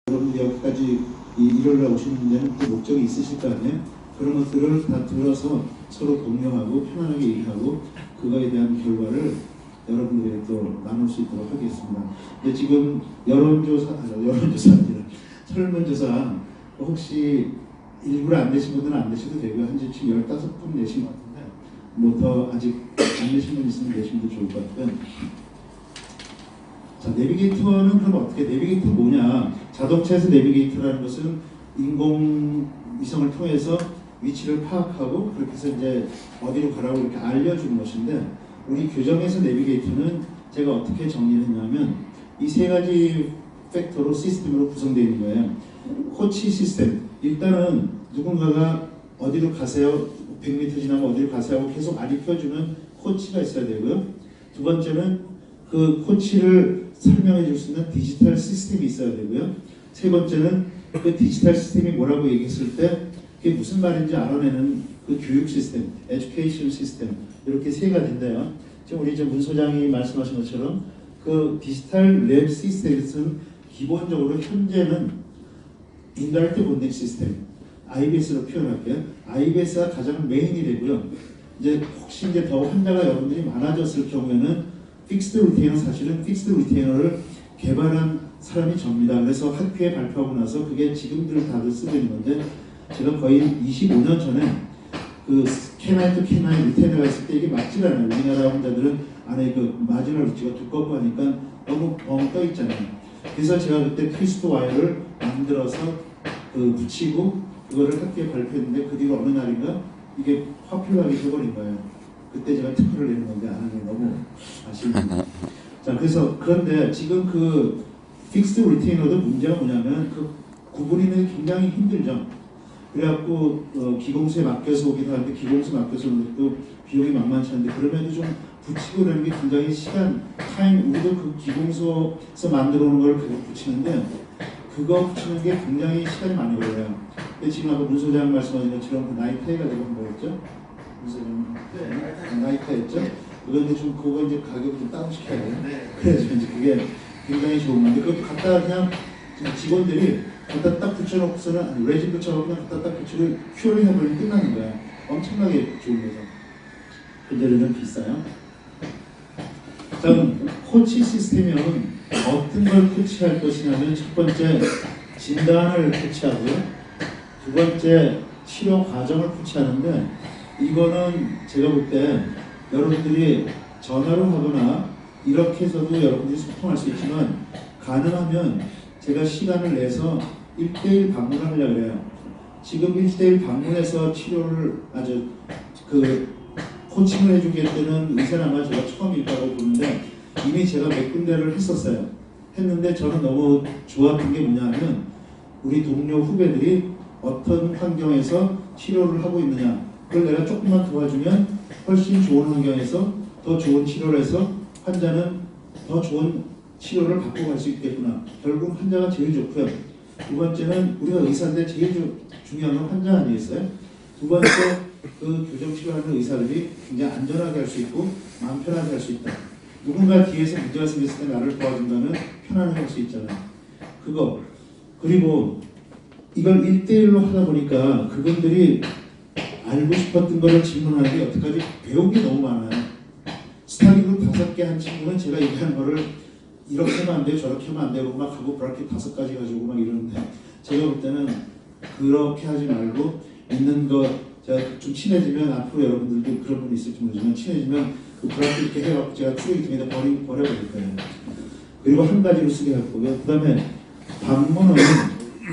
여러분 여기까지 일요일에 오시는 데는 또 목적이 있으실 거 아니에요? 그런 것들을 다 들어서 서로 공유하고 편안하게 얘기하고 그거에 대한 결과를 여러분들에게 또 나눌 수 있도록 하겠습니다. 근데 지금 여론조사 아니라 설문조사 혹시 일부러 안 되신 분들은 안 되셔도 되고요. 현재 지금 15분 내신 것 같은데 뭐 더 아직 안 내신 분 있으면 내시면 더 좋을 것 같고요. 자, 내비게이터는 그럼 어떻게, 내비게이터 뭐냐? 자동차에서 내비게이터라는 것은 인공위성을 통해서 위치를 파악하고 그렇게 해서 이제 어디로 가라고 이렇게 알려주는 것인데, 우리 교정에서 내비게이터는 제가 어떻게 정리를 했냐면 이 세 가지 팩터로 시스템으로 구성되어 있는 거예요. 코치 시스템. 일단은 누군가가 어디로 가세요, 100m 지나면 어디로 가세요 하고 계속 알려주는 코치가 있어야 되고요. 두 번째는 그 코치를 설명해 줄 수 있는 디지털 시스템이 있어야 되고요. 세 번째는 그 디지털 시스템이 뭐라고 얘기했을 때 그게 무슨 말인지 알아내는 그 교육 시스템, 에듀케이션 시스템, 이렇게 세 가지인데요. 지금 우리 문 소장이 말씀하신 것처럼 그 디지털 랩 시스템은 기본적으로 현재는 인다이렉트 본딩 시스템, IBS로 표현할게요. IBS가 가장 메인이 되고요. 이제 혹시 이제 더 환자가 여러분들이 많아졌을 경우에는 픽스드 리테이너, 사실은 픽스드 리테이너를 개발한 사람이 접니다. 그래서 학회에 발표하고 나서 그게 지금들 다들 쓰고 있는 건데, 제가 거의 25년 전에 그 K9 to K9 리테이너가 있을 때 이게 맞질 않아요. 우리나라 환자들은 안에 그 마지노 위치가 두껍고 하니까 너무 벙 떠 있잖아요. 그래서 제가 그때 트위스트 와이어를 만들어서 그 붙이고 그거를 학회에 발표했는데, 그 뒤로 어느 날인가 이게 화필하게 돼버린 거예요. 그때 제가 특허를 내는 건데 안 하는 게 너무 아쉽습니다. 자, 그래서 그런데 지금 그 픽스드 리테이너도 문제가 뭐냐면 그 구분이 굉장히 힘들죠. 그래갖고 기공수에 맡겨서 오기도 하는데, 기공수에 맡겨서 오는 것도 비용이 만만치 않은데, 그럼에도 좀 붙이고 그러는 게 굉장히 시간, 타임, 우리도 그 기공수에서 만들어 오는 걸 그거 붙이는데, 그거 붙이는 게 굉장히 시간이 많이 걸려요. 근데 지금 아까 문 소장 말씀하신 것처럼 그 나이타이가 되고 뭐였죠? 문 소장 나이타였죠? 그런데 좀 그거 이제 가격을 좀 다운시켜야 돼요. 그래서 이제 그게 굉장히 좋은 건데, 그것도 갖다가 그냥 직원들이 갖다 딱 붙여놓고서는 레진 붙여놓고 그냥 갖다 딱 붙이고 큐어링 해버리면 끝나는 거야. 엄청나게 좋은 거죠. 근데 좀 비싸요. 자, 코치 시스템은 어떤 걸 코치할 것이냐면, 첫 번째 진단을 코치하고요. 두 번째 치료 과정을 코치하는데, 이거는 제가 볼 때 여러분들이 전화로 하거나 이렇게 해서도 여러분들이 소통할 수 있지만, 가능하면 제가 시간을 내서 1대1 방문을 하려고 해요. 지금 1대1 방문해서 치료를 아주 코칭을 해주겠다는 의사는 아마 제가 처음일 거라고 보는데, 이미 제가 몇 군데를 했는데 저는 너무 좋았던 게 뭐냐면, 우리 동료 후배들이 어떤 환경에서 치료를 하고 있느냐, 그걸 내가 조금만 도와주면 훨씬 좋은 환경에서 더 좋은 치료를 해서 환자는 더 좋은 치료를 받고 갈 수 있겠구나. 결국 환자가 제일 좋고요. 두 번째는 우리가 의사인데 제일 중요한 건 환자 아니겠어요? 두 번째, 그 교정치료하는 의사들이 굉장히 안전하게 할 수 있고 마음 편하게 할 수 있다. 누군가 뒤에서 문제가 생겼을 때 나를 도와준다면 편안하게 할 수 있잖아요. 그거. 그리고 이걸 1대1로 하다 보니까 그분들이 알고 싶었던 거를 질문하는 게 여태까지 배운 게 너무 많아요. 스타디그룹 5개 한 친구는 제가 얘기한 거를 이렇게 하면 안 돼요, 저렇게 하면 안 되고 막 하고 브라켓 5가지 가지고 막 이러는데, 제가 볼 때는 그렇게 하지 말고 있는 거, 제가 좀 친해지면 앞으로 여러분들도 그런 분이 있을지 모르지만 친해지면 그 브라켓 이렇게 해갖고 제가 쓰레기 통에다 버려버릴 거예요. 그리고 한 가지로 쓰게 할 거고요. 그 다음에 방문은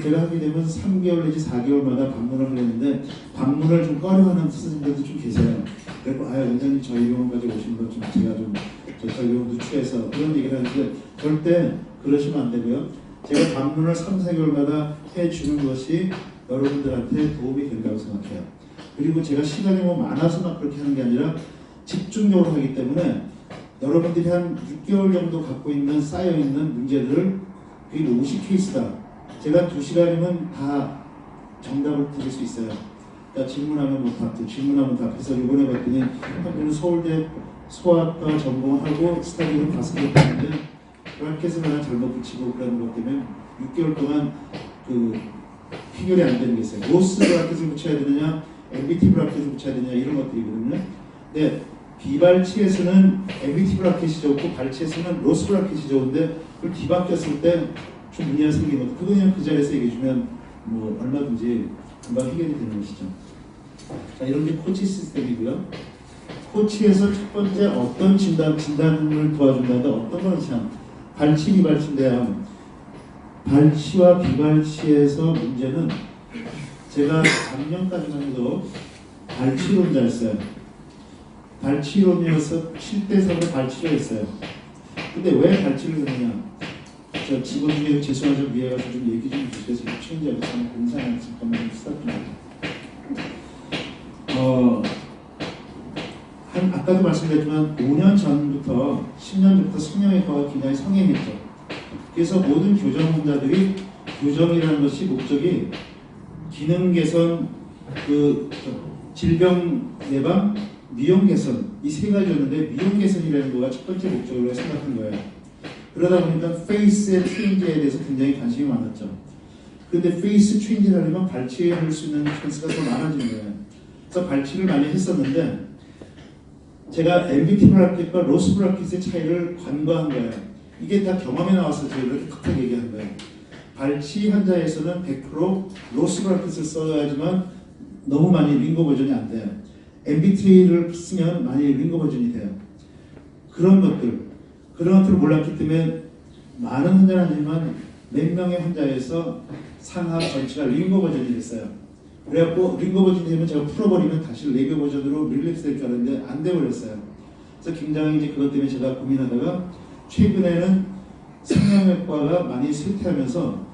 제가 하게 되면 3개월 내지 4개월마다 방문을 하려는데, 방문을 좀 꺼려하는 선생님들도 좀 계세요. 그리고 원장님 저희 병원까지 오시는 것 좀 제가 좀 저희 병원 누추해서 그런 얘기를 하는데, 절대 그러시면 안 되고요. 제가 방문을 3, 4개월마다 해주는 것이 여러분들한테 도움이 된다고 생각해요. 그리고 제가 시간이 많아서 막 그렇게 하는 게 아니라 집중적으로 하기 때문에 여러분들이 한 6개월 정도 갖고 있는 쌓여있는 문제들을, 그게 50케이스다. 제가 2시간이면 다 정답을 드릴 수 있어요. 그러니까 질문하면 질문하면 답해서 이번에 봤더니 한 분은 서울대 소아과 전공하고 스타디를 5개 했는데 브라켓을 하나 잘못 붙이고 그러는 것 때문에 6개월 동안 그 해결이 안 되는 게 있어요. 로스 브라켓을 붙여야 되느냐, MBT 브라켓을 붙여야 되느냐 이런 것들이거든요. 근데 비발치에서는 MBT 브라켓이 좋고 발치에서는 로스 브라켓이 좋은데 그걸 뒤바뀌었을 때 좀 문제가 생기는 것도 그거 그냥 그 자리에서 얘기해주면 뭐 얼마든지 금방 해결이 되는 것이죠. 자, 이런 게 코치 시스템이고요. 코치에서 첫 번째 어떤 진단을 도와준다는데 어떤 건 참 발치 비발치인데요. 발치와 비발치에서 문제는 제가 작년까지만 해도 발치론자였어요. 발치론이어서 7대3을 발치를 했어요. 근데 왜 발치를 했느냐? 저 직원 중에 죄송하죠 위해가지고 좀 얘기 좀 주셔서 최근에 참 공사하는 잠깐만 좀 스타트합니다. 아까도 말씀드렸지만 5년 전부터 10년부터 성형외과가 굉장히 성행했죠. 그래서 모든 교정원자들이 교정이라는 것이 목적이 기능 개선, 그 질병 예방, 미용 개선 이 세 가지였는데 미용 개선이라는 거가 첫 번째 목적으로 생각한 거예요. 그러다 보니까 페이스의 체인지에 대해서 굉장히 관심이 많았죠. 그런데 페이스 체인지를 하려면 발치할 수 있는 찬스가 더 많아지는 거예요. 그래서 발치를 많이 했었는데 제가 MBT 브라켓과 로스 브라켓의 차이를 간과한 거예요. 이게 다 경험에 나와서 제가 이렇게 크게 얘기한 거예요. 발치 환자에서는 100% 로스 브라켓을 써야지만 너무 많이 링거 버전이 안 돼요. MBT를 쓰면 많이 링거 버전이 돼요. 그런 것들을 몰랐기 때문에 많은 환자는 아니지만 몇 명의 환자에서 상하 전체가 링거 버전이 됐어요. 그래갖고 링거 버전이 되면 제가 풀어버리면 다시 레교 버전으로 릴렉스 될 줄 알았는데 안 돼버렸어요. 그래서 굉장히 이제 그것 때문에 제가 고민하다가 최근에는 성형외과가 많이 쇠퇴하면서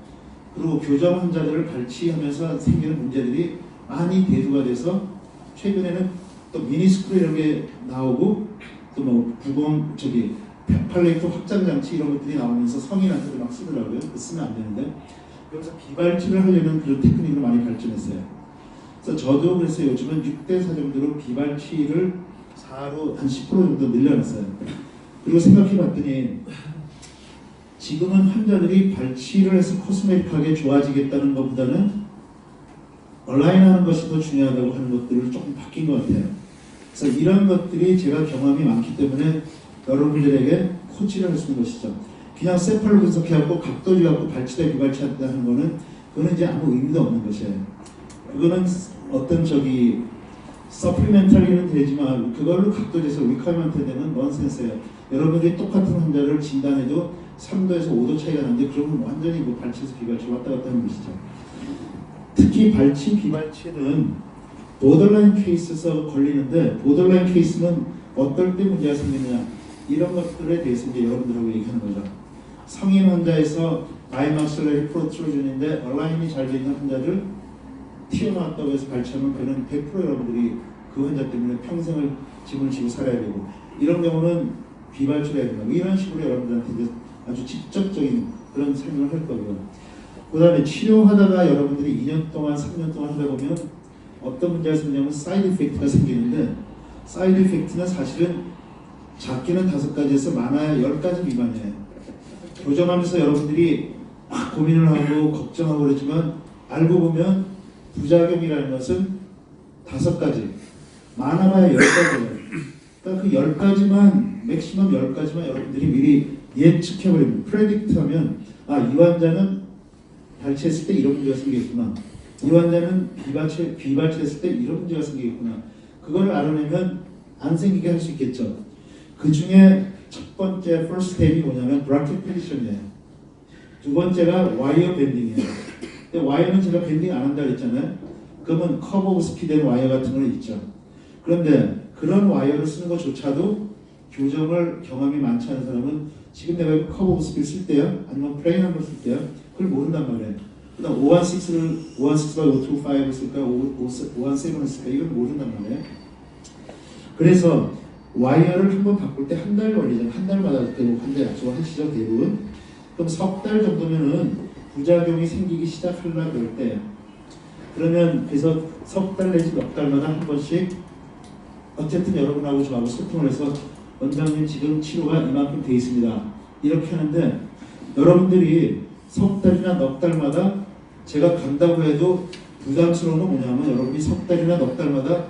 그리고 교정 환자들을 발치하면서 생기는 문제들이 많이 대두가 돼서 최근에는 또 미니스크루 이런 게 나오고 또 뭐 팔레이트 확장 장치 이런 것들이 나오면서 성인한테도 막 쓰더라고요. 쓰면 안 되는데 그래서 비발치를 하려는 그런 테크닉을 많이 발전했어요. 그래서 저도 그래서 요즘은 6대4 정도로 비발치를 4로 한 10% 정도 늘려놨어요. 그리고 생각해 봤더니 지금은 환자들이 발치를 해서 코스메틱하게 좋아지겠다는 것보다는 얼라인하는 것이 더 중요하다고 하는 것들을 조금 바뀐 것 같아요. 그래서 이런 것들이 제가 경험이 많기 때문에 여러분들에게 코치를 할 수 있는 것이죠. 그냥 샘플을 분석해갖고 각도지갖고 발치대 비발치한다 하는 거는 그거는 이제 아무 의미도 없는 것이에요. 그거는 어떤 서플리멘탈리는 되지만 그걸로 각도재서 리카이먼트 되는 넌센스예요. 여러분들이 똑같은 환자를 진단해도 3도에서 5도 차이가 나는데 그러면 완전히 뭐 발치에서 비발치 왔다 갔다 하는 것이죠. 특히 발치 비발치는 보더라인 케이스에서 걸리는데 보더라인 케이스는 어떨 때 문제가 생기느냐 이런 것들에 대해서 이제 여러분들하고 얘기하는 거죠. 성인 환자에서 바이막셀러리 프로트루전인데 얼라인이 잘 돼 있는 환자들 튀어나왔다고 해서 발치하면 그는 100% 여러분들이 그 환자 때문에 평생을 짐을 지고 살아야 되고 이런 경우는 비발치를 해야 된다. 이런 식으로 여러분들한테 이제 아주 직접적인 그런 설명을 할 거고요. 그 다음에 치료하다가 여러분들이 2년 동안 3년 동안 하다 보면 어떤 문제가 생기냐면 사이드 이펙트가 생기는데 사이드 이펙트는 사실은 작게는 5가지에서 많아야 10가지 미만이에요. 교정하면서 여러분들이 막 고민을 하고 걱정하고 그러지만 알고 보면 부작용이라는 것은 5가지 많아봐야 10가지예요. 그러니까 그 10가지만 맥시멈 10가지만 여러분들이 미리 예측해버리면 프레딕트하면 이 환자는 발치했을 때 이런 문제가 생기겠구나. 이 환자는 비발치했을 때 이런 문제가 생기겠구나. 그걸 알아내면 안 생기게 할 수 있겠죠. 그 중에 첫 번째 first step이 뭐냐면 브라켓 포지션이에요. 두 번째가 와이어 밴딩이에요. 근데 와이어는 제가 밴딩 안 한다 그랬잖아요. 그러면 커브 오브 스피드된 와이어 같은 거 있죠. 그런데 그런 와이어를 쓰는 것조차도 교정을 경험이 많지 않은 사람은 지금 내가 커브 오브 스피드 쓸 때요? 아니면 플레인한 걸 쓸 때요? 그걸 모른단 말이에요. 그다음 516를 516 525를 쓸까 517을 쓸까 이걸 모른단 말이에요. 그래서 와이어를 한번 바꿀 때 한 달 걸리잖아요. 한 달마다 대부분 환자 약속을 하시죠 대부분. 그럼 석 달 정도면은 부작용이 생기기 시작하려고 그럴 때 그러면 그래서 석 달 내지 몇 달마다 한 번씩 어쨌든 여러분하고 저하고 소통을 해서 원장님 지금 치료가 이만큼 돼 있습니다. 이렇게 하는데 여러분들이 석 달이나 넉 달마다 제가 간다고 해도 부담스러운 건 뭐냐면 여러분이 석 달이나 넉 달마다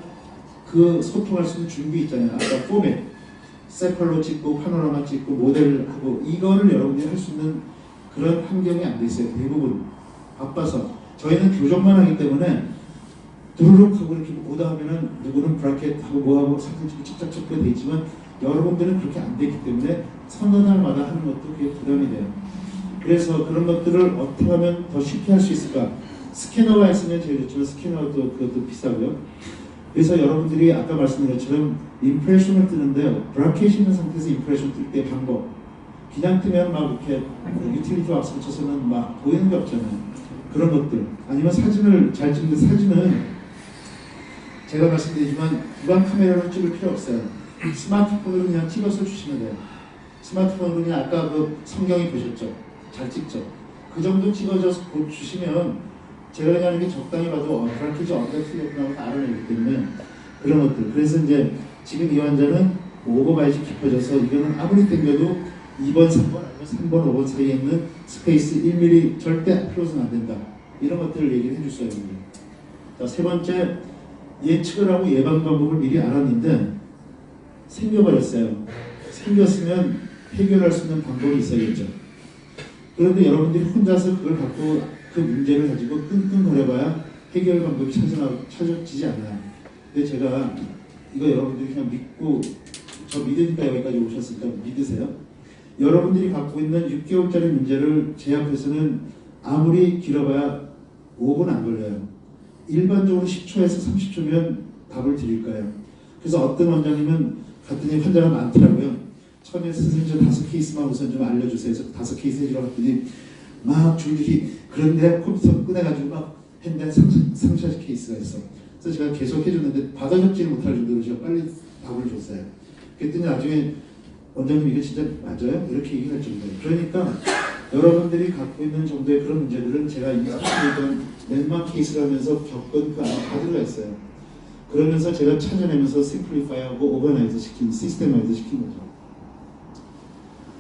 그 소통할 수 있는 준비 있잖아요. 아까 포맷, 세팔로 찍고 파노라마 찍고 모델하고 이거를 여러분들이 할 수 있는 그런 환경이 안 돼 있어요. 대부분 바빠서 저희는 교정만 하기 때문에 두루룩 하고 이렇게 오다하면은 누구는 브라켓하고 뭐하고 사진 찍고 찍찍찍고 돼 있지만 여러분들은 그렇게 안 되기 때문에 서너 달마다 하는 것도 그게 부담이 돼요. 그래서 그런 것들을 어떻게 하면 더 쉽게 할 수 있을까? 스캐너가 있으면 제일 좋지만 스캐너도 그것도 비싸고요. 그래서 여러분들이 아까 말씀드린 것처럼 임프레션을 뜨는데요. 브라켓이 있는 상태에서 임프레션 뜰 때 방법. 그냥 뜨면 막 이렇게 유틸리티 왁스 붙여서는 막 보이는 게 없잖아요. 그런 것들. 아니면 사진을 잘 찍는데 사진은 제가 말씀드리지만 구강 카메라로 찍을 필요 없어요. 스마트폰으로 그냥 찍어서 주시면 돼요. 스마트폰으로 그냥 아까 그 성경이 보셨죠? 잘 찍죠? 그 정도 찍어줘서 주시면 제가 그냥 이렇게 적당히 봐도 브라켓이 어디가 틀렸구나 알아내기 때문에 그런 것들. 그래서 이제 지금 이 환자는 오버바이즈 깊어져서 이거는 아무리 당겨도 2번, 3번 아니면 3번, 5번 사이에 있는 스페이스 1mm 절대 클로즈는 안 된다. 이런 것들을 얘기를 해줄 수가 있는 거예요. 자, 세 번째, 예측을 하고 예방 방법을 미리 알았는데 생겨버렸어요. 생겼으면 해결할 수 있는 방법이 있어야겠죠. 그런데 여러분들이 혼자서 그걸 갖고 그 문제를 가지고 끙끙거려봐야 해결 방법이 찾아지지 않아요. 근데 제가 이거 여러분들이 그냥 믿고 저 믿으니까 여기까지 오셨으니까 믿으세요. 여러분들이 갖고 있는 6개월짜리 문제를 제 앞에서는 아무리 길어봐야 5분 안 걸려요. 일반적으로 10초에서 30초면 답을 드릴 거예요. 그래서 어떤 원장님은 갔더니 환자가 많더라고요. 처음에 선생님 저 5케이스만 우선 좀 알려주세요. 그래서 5케이스 해주라고 했더니 막 줄줄이 그런데 컴퓨터 꺼내가지고 막 했는데 30, 케이스가 있어. 그래서 제가 계속 해줬는데 받아적지를 못할 정도로 제가 빨리 답을 줬어요. 그랬더니 나중에 원장님 이게 진짜 맞아요? 이렇게 얘기할 정도예요. 그러니까 여러분들이 갖고 있는 정도의 그런 문제들은 제가 이 30년 랜만 케이스를 하면서 겪은 그 안에 다 들어가 있어요. 그러면서 제가 찾아내면서 심플리파이하고 오버나이즈 시킨, 시스템화이즈 시킨 거죠.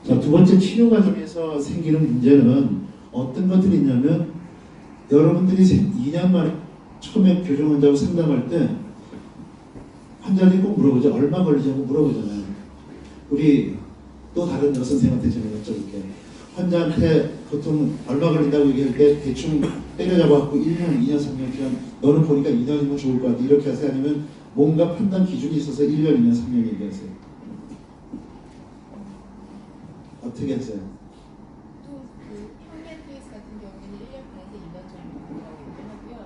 자, 두 번째 치료 과정에서 생기는 문제는 어떤 것들이 있냐면 여러분들이 2년 만에 처음에 교정 환자하고 상담할 때 환자들이 꼭 물어보죠. 얼마 걸리냐고 물어보잖아요. 우리 또 다른 여선생한테 제가 여쭤볼게요. 환자한테 보통 얼마 걸린다고 얘기할 때 대충 때려잡아갖고 1년, 2년, 3년 그냥 너는 보니까 2년이면 좋을 것 같아 이렇게 하세요? 아니면 뭔가 판단 기준이 있어서 1년, 2년, 3년 얘기하세요? 어떻게 하세요? 또 그 평균 케이스 같은 경우에는 1년 반에서 2년 정도라고 얘기하고요.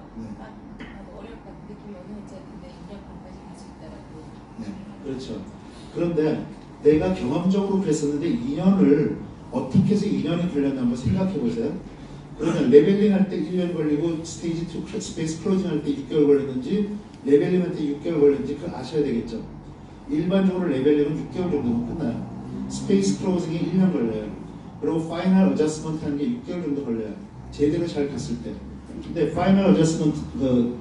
어려울 것 같은 느낌이 오는 환자인데 2년 반까지 갈 수 있다라고. 네, 그렇죠. 그런데 내가 경험적으로 그랬었는데 2년을 어떻게 해서 2년이 걸렸나 한번 생각해 보세요. 그러면 레벨링 할 때 1년 걸리고 스테이지 2 스페이스 클로징 할 때 6개월 걸렸는지 레벨링 할 때 6개월 걸렸는지 그걸 아셔야 되겠죠. 일반적으로 레벨링은 6개월 정도면 끝나요. 스페이스 클로징이 1년 걸려요. 그리고 파이널 어저스먼트 하는 게 6개월 정도 걸려요. 제대로 잘 갔을 때. 근데 파이널 어저스먼트 그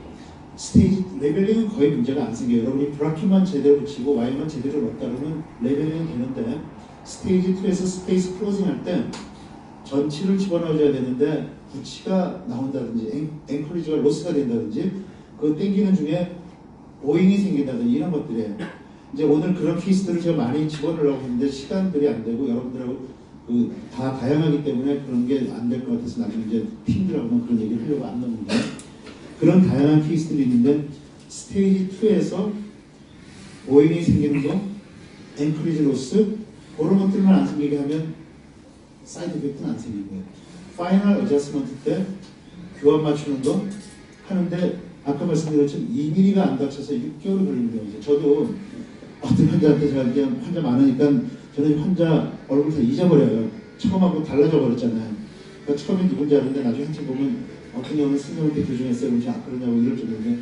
스테이지 레벨링은 거의 문제가 안 생겨요. 여러분이 브라켓만 제대로 붙이고 Y만 제대로 넣었다 그러면 레벨링은 되는데 스테이지 2에서 스페이스 클로징 할 때 전치를 집어넣어줘야 되는데 부치가 나온다든지 앵커리지가 로스가 된다든지 그 땡기는 중에 오잉이 생긴다든지 이런 것들이에요. 이제 오늘 그런 케이스들을 제가 많이 집어넣으려고 했는데 시간들이 안 되고 여러분들하고 다 다양하기 때문에 그런 게 안 될 것 같아서 나중에 이제 팀들하고 그런 얘기를 하려고 안 넣는데 그런 다양한 케이스들이 있는데 스테이지 2에서 오잉이 생기는 거, 앵커리지 로스 그런 것들만 안 생기게 하면 사이드 이펙트는 안 생기고요. 파이널 어저스먼트 때 교환 맞추는 거 하는데 아까 말씀드린 것처럼 2mm가 안 다쳐서 6개월이 걸리는 경우죠. 저도 어떤 환자한테 제가 그냥 환자 많으니까 저는 환자 얼굴 다 잊어버려요. 처음하고 달라져 버렸잖아요. 그러니까 처음에 누군지 아는데 나중에 한참 보면 어떤 경우는 선생님한테 교정했어요. 그러면 그러냐고 이럴 정도인데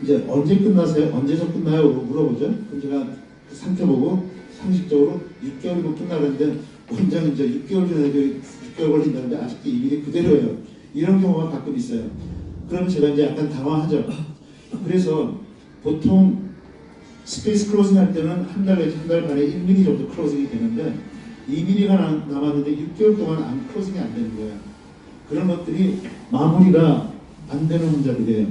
이제 언제 끝나세요? 언제서 끝나요? 물어보죠. 그럼 제가 그 상태 보고 상식적으로 6개월이면 끝나는데 원장은 이제 6개월 전에도 6개월 걸린다는데 아직도 이 일이 그대로예요. 이런 경우가 가끔 있어요. 그러면 제가 이제 약간 당황하죠. 그래서 보통 스페이스 클로징 할 때는 한 달 내지 한 달 반에 1mm 정도 클로징이 되는데 2mm가 남았는데 6개월 동안 안 크로징이 안 되는 거예요. 그런 것들이 마무리가 안 되는 환자들이에요.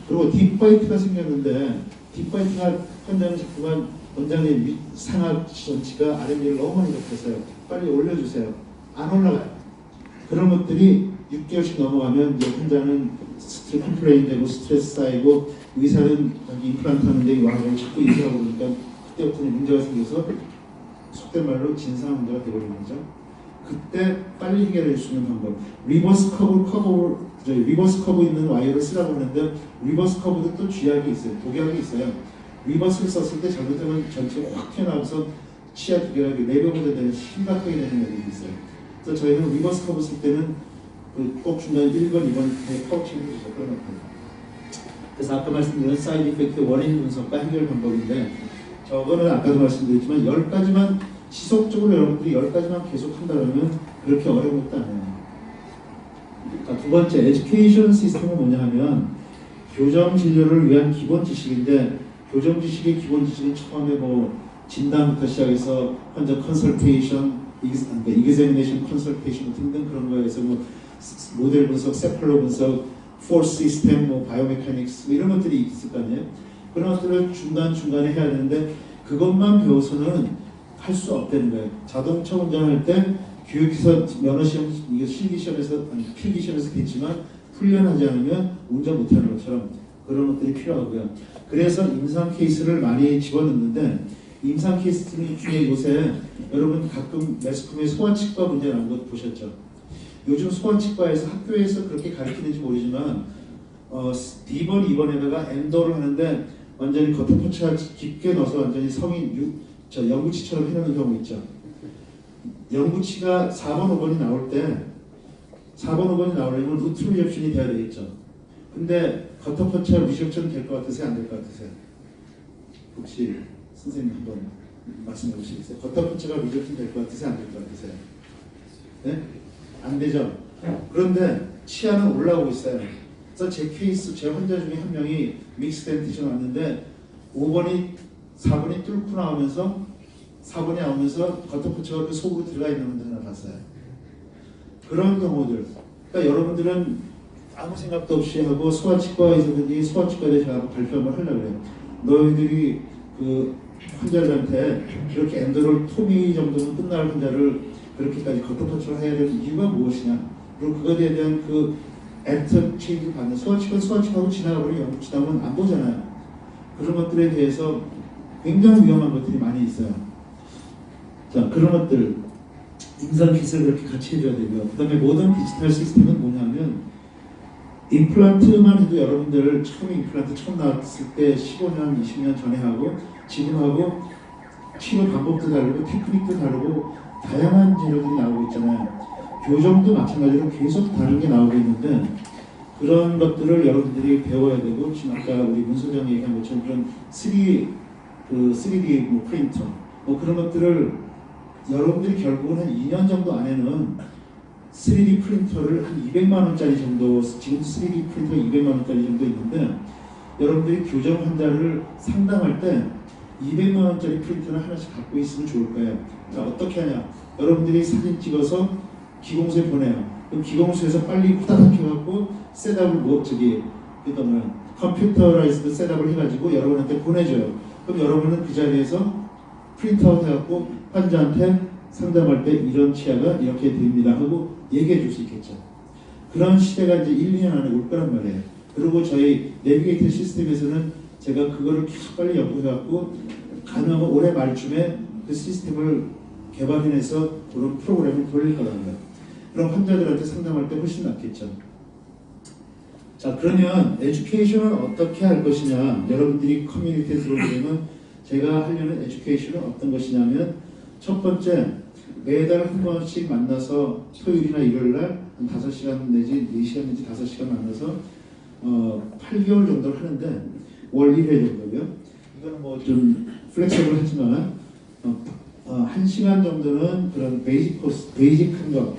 그리고 딥바이트가 생겼는데 딥바이트가 환자는 자꾸만 원장님 상하 전치가 RMD를 너무 많이 높였어요. 빨리 올려주세요. 안 올라가요. 그런 것들이 6개월씩 넘어가면 이제 환자는 컴플레인 되고 스트레스 쌓이고 의사는 여기 임플란트 하는데 와서 자꾸 얘기하고 그러니까 그때부터는 문제가 생겨서 속된 말로 진상 환자가 되어버리는 거죠. 그때 빨리 해결해 줄 수 있는 방법. 리버스 커브 있는 와이어를 쓰라고 하는데 리버스 커브도 또 쥐약이 있어요. 독약이 있어요. 리버스를 썼을 때 잘못하면 전체가 확 튀어나와서 치아 두 개가 내려보게 되는 심각하게 되는 경우도 있어요. 그래서 저희는 리버스 커브 쓸 때는 꼭 중간에 1번, 2번 카우칭을 해주죠. 그런 것들. 그래서 아까 말씀드린 사이드 이펙트 원인 분석과 해결 방법인데 저거는 아까도 말씀드렸지만 10가지만 지속적으로 여러분들이 10가지만 계속 한다면 그렇게 어려운 것도 아니에요. 자, 두 번째 에듀케이션 시스템은 뭐냐 하면 교정 진료를 위한 기본 지식인데 교정 지식의 기본 지식은 처음에 뭐 진단부터 시작해서 환자 컨설테이션, 이그제미네이션 컨설테이션 등등 그런 거에서 뭐 모델 분석, 세플로 분석, 포스 시스템, 뭐 바이오메카닉스 뭐 이런 것들이 있을 거 아니에요. 그런 것들을 중간중간에 해야 되는데 그것만 배워서는 할 수 없다는 거예요. 자동차 운전할 때 교육기사 면허시험, 이게 실기시험에서, 아니 필기시험에서 됐지만 훈련하지 않으면 운전 못하는 것처럼 그런 것들이 필요하고요. 그래서 임상 케이스를 많이 집어넣는데 임상 케이스 중에 요새 여러분 가끔 매스컴에 소아치과 문제 나온 거 보셨죠? 요즘 소아치과에서 학교에서 그렇게 가르치는지 모르지만 D번, 2번에다가 엔도를 하는데 완전히 겉에포차 깊게 넣어서 완전히 성인 영구치처럼 해놓는 경우 있죠. 영구치가 4번, 5번이 나올 때 4번, 5번이 나오려면 루트 리접션이 돼야 되겠죠. 근데 겉에포차 리접션 될 것 같으세요? 안 될 것 같으세요? 혹시 선생님 한번 말씀해 보시겠어요? 겉에포차가 리접션 될 것 같으세요? 안 될 것 같으세요? 네? 안 되죠. 그런데 치아는 올라오고 있어요. 그래서 제 케이스, 제 환자 중에 한 명이 믹스 덴티션 왔는데 5번이 4번이 뚫고 나오면서 4번이 나오면서 겉터포처가 그 속으로 들어가 있는 분들 하나 봤어요. 그런 경우들. 그러니까 여러분들은 아무 생각도 없이 하고 소아치과에서든지 소아치과에 제가 발표 한번 하려고 해요. 너희들이 그 환자들한테 그렇게 엔도를 토미 정도는 끝날 환자를 그렇게까지 겉터포처를 해야 되는 이유가 무엇이냐. 그리고 그것에 대한 그 애프터 체인지를 받는 소아치과하고 지나가버리면 영구치다면 안 보잖아요. 그런 것들에 대해서 굉장히 위험한 것들이 많이 있어요. 자, 그런 것들 임상 기술을 그렇게 같이 해줘야 되고요. 그 다음에 모든 디지털 시스템은 뭐냐면 임플란트만 해도 여러분들 처음에 임플란트 처음 나왔을 때 15년, 20년 전에 하고 지금 하고 치료 방법도 다르고 테크닉도 다르고 다양한 재료들이 나오고 있잖아요. 교정도 마찬가지로 계속 다른 게 나오고 있는데 그런 것들을 여러분들이 배워야 되고 지금 아까 우리 문 소장 얘기한 것처럼 그런 3D 뭐 프린터 뭐 그런 것들을 여러분들이 결국은 한 2년 정도 안에는 3D 프린터를 한 200만 원짜리 정도 지금 3D 프린터 200만 원짜리 정도 있는데 여러분들이 교정 환자를 상담할 때 200만 원짜리 프린터를 하나씩 갖고 있으면 좋을 거예요. 자, 어떻게 하냐? 여러분들이 사진 찍어서 기공소에 보내요. 그럼 기공소에서 빨리 후다닥 해갖고 셋업을 컴퓨터라이즈드 셋업을 해가지고 여러분한테 보내줘요. 그럼 여러분은 그 자리에서 프린트아웃 해갖고 환자한테 상담할 때 이런 치아가 이렇게 됩니다 하고 얘기해 줄 수 있겠죠. 그런 시대가 이제 1, 2년 안에 올 거란 말이에요. 그리고 저희 내비게이터 시스템에서는 제가 그거를 계속 빨리 연구해갖고 가능하면 올해 말쯤에 그 시스템을 개발해내서 그런 프로그램을 돌릴 거라는 거예요. 그럼 환자들한테 상담할 때 훨씬 낫겠죠. 자, 그러면 에듀케이션을 어떻게 할 것이냐. 여러분들이 커뮤니티에 들어오면 제가 하려는 에듀케이션은 어떤 것이냐면 첫 번째, 매달 한 번씩 만나서 토요일이나 일요일날 한 5시간 내지 4시간 내지 5시간 만나서 8개월 정도를 하는데 월 1회 정도고요. 이거는 뭐 좀 플렉서블 하지만 1시간 정도는 그런 베이직한 거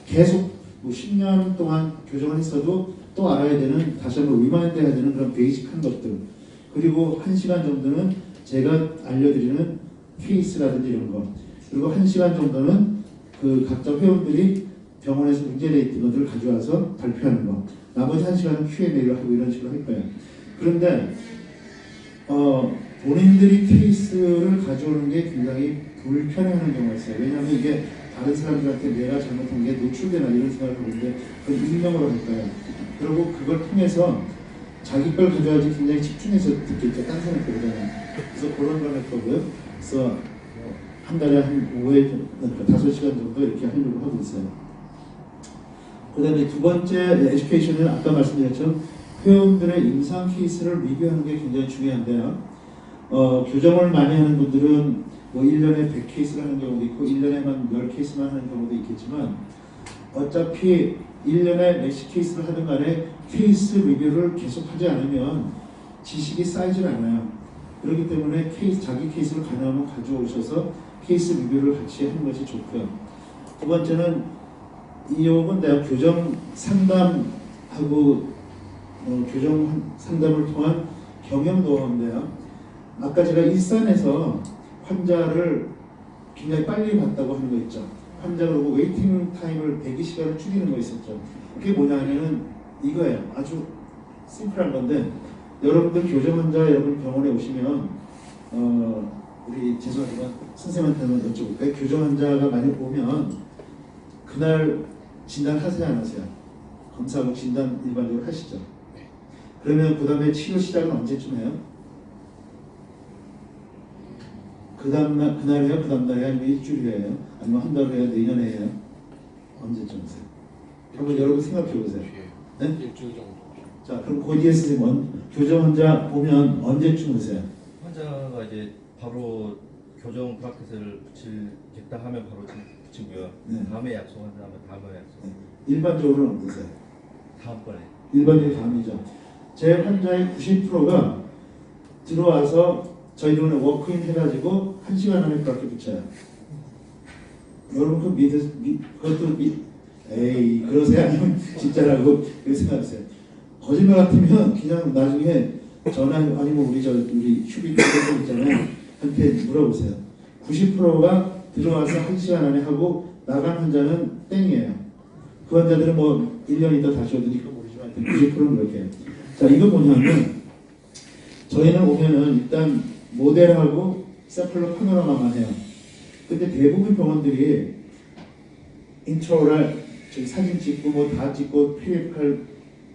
계속 뭐 10년 동안 교정을 했어도 또 알아야 되는, 다시 한번 리마인드 해야 되는 그런 베이직한 것들, 그리고 1시간 정도는 제가 알려드리는 케이스라든지 이런 거. 그리고 1시간 정도는 그 각자 회원들이 병원에서 문제 데이트 것들을 가져와서 발표하는 거. 나머지 1시간은 Q&A를 하고 이런 식으로 할 거예요. 그런데 본인들이 케이스를 가져오는 게 굉장히 불편해하는 경우가 있어요. 왜냐하면 이게 다른 사람들한테 내가 잘못한 게 노출되나 이런 생각을 하고 있는데 그건 익명으로 할 거예요. 그리고 그걸 통해서 자기 걸 가져와야지 굉장히 집중해서 듣겠죠. 딴 사람 거잖아요. 그래서 그런 걸 할 거고요. 그래서 한 달에 한 5시간 정도 이렇게 하려고 하고 있어요. 그 다음에 두 번째 에듀케이션은 아까 말씀드렸죠. 회원들의 임상 케이스를 리뷰하는 게 굉장히 중요한데요. 교정을 많이 하는 분들은 뭐 1년에 100케이스를 하는 경우도 있고 1년에만 10케이스만 하는 경우도 있겠지만 어차피 1년에 몇십 케이스를 하든 간에 케이스 리뷰를 계속 하지 않으면 지식이 쌓이질 않아요. 그렇기 때문에 자기 케이스를 가능하면 가져오셔서 케이스 리뷰를 같이 하는 것이 좋고요. 두 번째는 이용은 내가 교정 상담하고 교정 상담을 통한 경험 노하우인데요. 아까 제가 일산에서 환자를 굉장히 빨리 봤다고 하는 거 있죠. 환자 그러고 웨이팅 타임을 120시간을 줄이는 거 있었죠. 그게 뭐냐면은 이거예요. 아주 심플한 건데 여러분들 교정 환자 여러분 병원에 오시면 우리 죄송하지만 선생님한테는 여쭤볼까요? 교정 환자가 많이 오면 그날 진단하세요 안 하세요? 검사하고 진단 일반적으로 하시죠. 그러면 그 다음에 치료 시작은 언제쯤 해요? 그날 해요? 그 다음 날에 아니면 일주일 해요? 아니면 한 달 해요? 내년에 해요? 언제쯤 하세요? 한번 여러분 생각해 보세요. 네? 일주일 정도. 자, 그럼 고디에 선생님은 교정 환자 보면 언제쯤 오세요? 환자가 이제 바로 교정 브라켓을 붙이겠다 하면 바로 붙이고요. 네. 다음에 약속한다면 다음에 약속. 네. 일반적으로는 어떠세요? 다음번에. 일반적인 다음이죠. 제 환자의 90%가 들어와서 저희들은 워크인 해가지고 1시간 안에 그렇게 붙여요. 여러분 그것도 에이 그러세요? 아니면 진짜라고 그렇게 생각하세요. 거짓말 같으면 그냥 나중에 전화 아니면 우리 휴비 선생 있잖아요. 한테 물어보세요. 90%가 들어와서 1시간 안에 하고 나간 환자는 땡이에요. 그 환자들은 뭐 1년 있다 다시 오더니 그거 모르지만 90%는 그렇게 해요. 자, 이거 뭐냐면 저희는 오면은 일단 모델하고 세플러 파노라마만 해요. 근데 대부분 병원들이 인트로랄 사진 찍고 뭐 다 찍고 PFR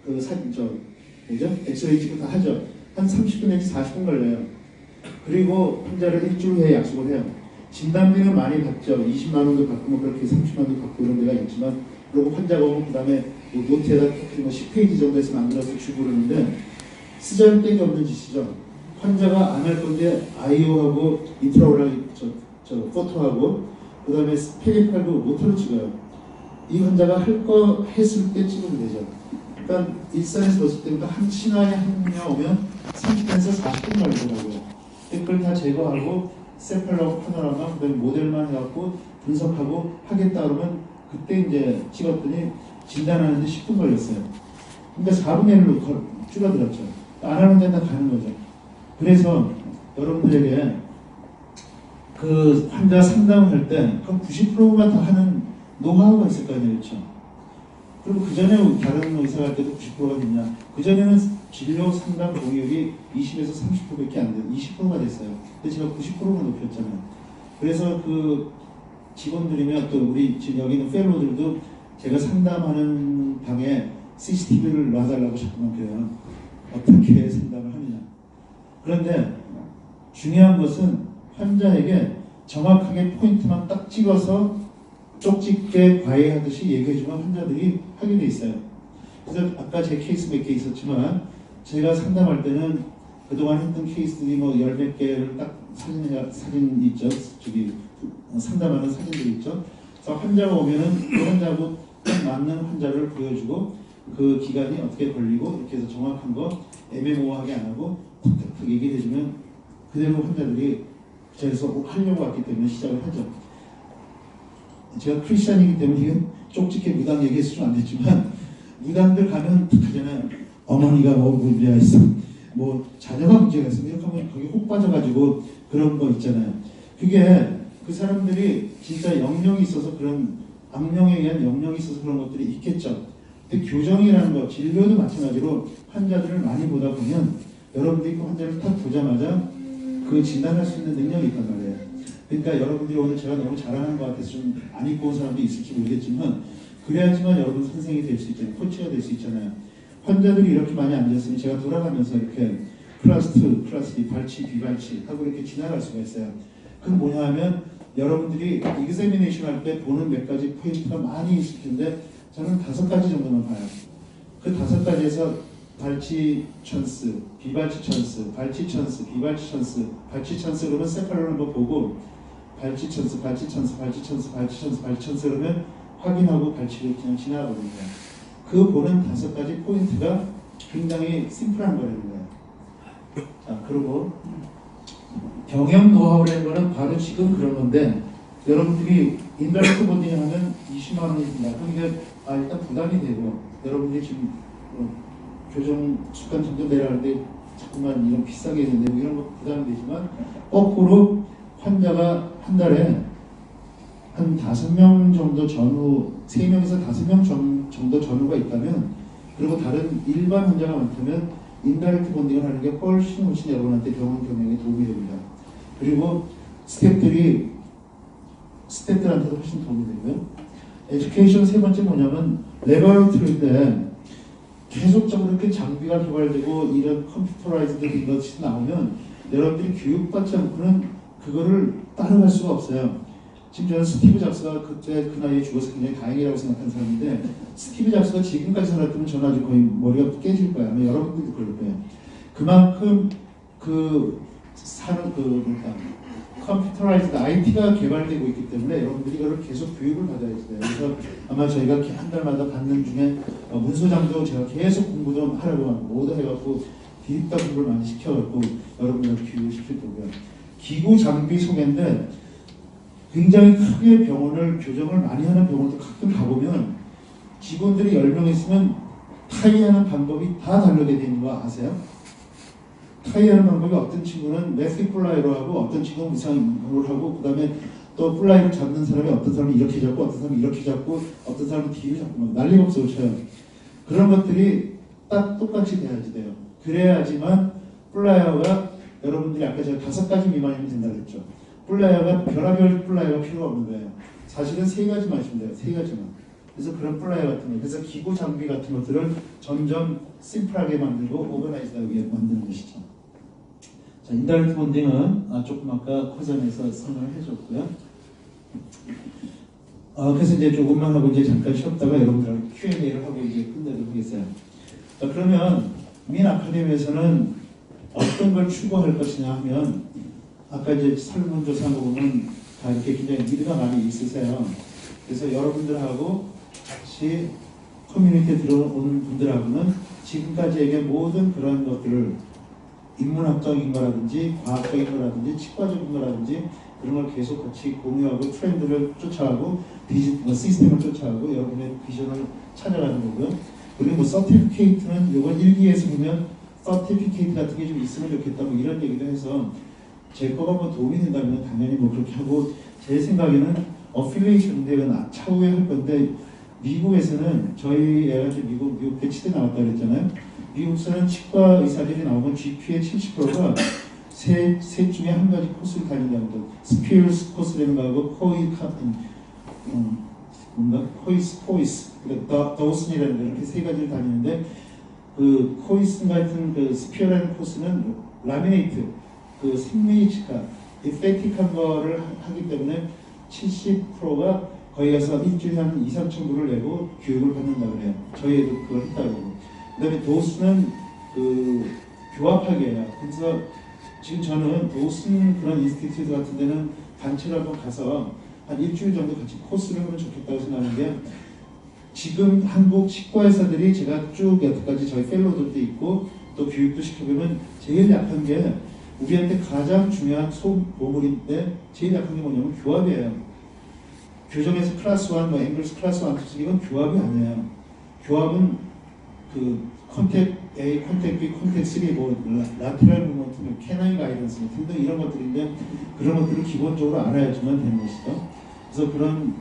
그 사진 뭐죠? 엑스레이 찍고 다 하죠. 한 30분 내지 40분 걸려요. 그리고 환자를 일주일 후에 약속을 해요. 진단비는 많이 받죠. 20만 원도 받고 뭐 그렇게 30만 원도 받고 이런 데가 있지만 그리고 환자가 오면 그 다음에 뭐 노트에다 뭐 10페이지 정도에서 만들어서 주고 그러는데 쓰잘데기 없는 짓이죠. 환자가 안 할 건데 아이오하고 인트라오랄 포토하고 그 다음에 페리팔도 모터로 찍어요. 이 환자가 할 거 했을 때 찍으면 되죠. 그러니까 일산에서 봤을 때부터 한 신화에 한 명 오면 30분에서 40분 걸리더라고요. 그걸 다 제거하고 세플러 파노라마 그다음에 모델만 해갖고 분석하고 하겠다 그러면 그때 이제 찍었더니 진단하는데 10분 걸렸어요. 그러니까 4분의 1로 줄어들었죠. 안 하는 데는 가는 거죠. 그래서 여러분들에게 그 환자 상담을 할 때 그럼 90%가 다 하는 노하우가 있을 거 아니에요, 그렇죠? 그리고 그 전에 다른 의사가 할 때도 90%가 됐냐? 그 전에는 진료 상담 공유율이 20에서 30%밖에 안 돼요. 20%가 됐어요. 근데 제가 90%가 높였잖아요. 그래서 그 직원들이면 또 우리 지금 여기 있는 펠로들도 제가 상담하는 방에 CCTV를 놔달라고 자꾸만 그래요. 어떻게 상담을 하느냐. 그런데 중요한 것은 환자에게 정확하게 포인트만 딱 찍어서 쪽집게 과외하듯이 얘기해주면 환자들이 하게 돼 있어요. 그래서 아까 제 케이스 몇 개 있었지만 제가 상담할 때는 그동안 했던 케이스들이 뭐 열 몇 개를 딱 사진 있죠. 저기 상담하는 사진들이 있죠. 그래서 환자가 오면은 그 환자하고 딱 맞는 환자를 보여주고 그 기간이 어떻게 걸리고 이렇게 해서 정확한 거 애매모호하게 안 하고 탁탁탁 얘기해 주면 그대로 환자들이 그래서 하려고 왔기 때문에 시작을 하죠. 제가 크리스찬이기 때문에 이건 쪽집게 무당 얘기했으면 안 됐지만 무당들 가면 탁 하잖아요. 어머니가 뭐 문제가 있어. 뭐 자녀가 문제가 있어. 이렇게 하면 거기 혹 빠져가지고 그런 거 있잖아요. 그게 그 사람들이 진짜 영역이 있어서 그런 악령에 의한 영역이 있어서 그런 것들이 있겠죠. 근데 교정이라는 거, 진료도 마찬가지로 환자들을 많이 보다 보면 여러분들이 그 환자를 딱 보자마자 그 진단할 수 있는 능력이 있단 말이에요. 그러니까 여러분들이 오늘 제가 너무 잘하는 것 같아서 좀 안 입고 온 사람도 있을지 모르겠지만 그래야지만 여러분 선생이 될 수 있잖아요. 코치가 될 수 있잖아요. 환자들이 이렇게 많이 앉았으니 제가 돌아가면서 이렇게 클래스 2, 클래스 2, 발치, 비발치 하고 이렇게 지나갈 수가 있어요. 그건 뭐냐 하면 여러분들이 examination 할 때 보는 몇 가지 포인트가 많이 있을 텐데 저는 5가지 정도만 봐요. 그 5가지에서 발치 찬스, 비발치 찬스, 발치 찬스, 비발치 찬스, 발치 찬스 그러면 세팔을 한번 보고 발치 찬스, 발치 찬스, 발치 찬스, 발치 찬스, 발치 찬스 그러면 확인하고 발치를 그냥 지나가거든요. 그 보는 5가지 포인트가 굉장히 심플한 거라는 거예요. 자, 그리고 경영 노하우라는 거는 바로 지금 그런 건데 여러분들이 인다이렉트 본딩 하면 20만 원이 든다. 그러니까 일단 부담이 되고 여러분들이 지금 교정 습관 점점 내려가는데 자꾸만 이런 비싸게 했는데 뭐 이런 거 부담이 되지만 거꾸로 환자가 한 달에 한 5명 정도 전후 3명에서 5명 정도 전후가 있다면 그리고 다른 일반 환자가 많다면 인다이렉트 본딩을 하는 게 훨씬 여러분한테 병원 경영에 도움이 됩니다. 그리고 스태프들한테도 훨씬 도움이 되고요. 에듀케이션 세 번째 뭐냐면 레버러토리인데 계속적으로 이렇게 장비가 개발되고 이런 컴퓨터라이즈드 이것이 나오면 여러분들이 교육받지 않고는 그거를 따라갈 수가 없어요. 지금 저는 스티브 잡스가 그때 그 나이에 죽어서 굉장히 다행이라고 생각하는 사람인데 스티브 잡스가 지금까지 살았다면 저는 아주 거의 머리가 깨질 거예요. 아마 여러분들도 그럴 거예요. 그만큼 컴퓨터라이즈드 IT가 개발되고 있기 때문에 여러분들이 이걸 계속 교육을 받아야 돼요. 그래서 아마 저희가 한 달마다 받는 중에 문소장도 제가 계속 공부 좀 하라고 모두 해갖고 디립다 공부를 많이 시켜갖고 여러분들 교육을 시킬 거고요. 기구 장비 소개인데 굉장히 크게 병원을 교정을 많이 하는 병원도 가끔 가보면 직원들이 10명 있으면 타이하는 방법이 다 다르게 되는 거 아세요? 타이하는 방법이 어떤 친구는 매스 플라이로 하고 어떤 친구는 이상으로 하고 그 다음에 또 플라이를 잡는 사람이 어떤 사람이 이렇게 잡고 어떤 사람이 이렇게 잡고 어떤 사람은 뒤로 잡고 막 난리가 없어 쳐요. 그런 것들이 딱 똑같이 돼야지 돼요. 그래야지만 플라이어가 여러분들이 아까 제가 5가지 미만이면 된다고 했죠. 플라이어가 별의별 플라이어가 필요가 없는 거예요. 사실은 3가지만 있으면 돼요. 3가지만. 그래서 그런 플라이어 같은 거, 그래서 기구 장비 같은 것들을 점점 심플하게 만들고 오버나이즈하게 만드는 것이죠. 자, 인다이렉트 본딩은 조금 아까 커전에서 설명을 해줬고요. 그래서 이제 조금만 하고 이제 잠깐 쉬었다가 여러분들하고 Q&A를 하고 이제 끝내도록 하겠어요. 자, 그러면 민 아카데미에서는 어떤 걸 추구할 것이냐 하면 아까 이제 설문조사 보면 다 이렇게 굉장히 미드가 많이 있으세요. 그래서 여러분들하고 같이 커뮤니티에 들어오는 분들하고는 지금까지 얘기한 모든 그런 것들을 인문학적인 거라든지 과학적인 거라든지 치과적인 거라든지 그런 걸 계속 같이 공유하고 트렌드를 쫓아가고 시스템을 쫓아가고 여러분의 비전을 찾아가는 거고요. 그리고 뭐 서티피케이트는 이번 1기에서 보면 서티피케이트 같은 게 좀 있으면 좋겠다 뭐 이런 얘기도 해서 제 거가 뭐 도움이 된다면 당연히 뭐 그렇게 하고 제 생각에는 어필리에이션인데 이건 차후에 할 건데 미국에서는 저희 애가 이제 미국 배치대 나왔다 그랬잖아요. 미국에서는 치과 의사들이 나오면 GP의 70%가 셋 중에 한 가지 코스를 다닌다는 거. 스피어스 코스라는 거하고 코이스, 더우슨이라는 거 이렇게 3가지를 다니는데 그 코이스 같은 그 스피어라는 코스는 라미네이트, 그 생명의 치과, 에스테틱한 거를 하기 때문에 70%가 거기 가서 일주일에 한 2-3천 불을 내고 교육을 받는다 그래요. 저희 애도 그걸 했다고. 그 다음에 도스는 그 교합학이에요. 그래서 지금 저는 도슨 그런 인스티튜트 같은 데는 단체로 한번 가서 한 일주일 정도 같이 코스를 하면 좋겠다고 생각하는 게 지금 한국 치과의사들이 제가 쭉 여태까지 저희 펠로들도 있고 또 교육도 시켜보면 제일 약한 게 우리한테 가장 중요한 소보물인데 제일 약한 게 뭐냐면 교합이에요. 교정에서 클래스 1, 뭐 앵글스 클래스 1, 2, 이건 교합이 아니에요. 교합은 그 컨택 A, 컨택 B, 컨택 3, 뭐 라테럴 무브먼트, 캐나인 가이던스 등등 이런 것들인데 그런 것들을 기본적으로 알아야지만 되는 것이죠. 그래서 그런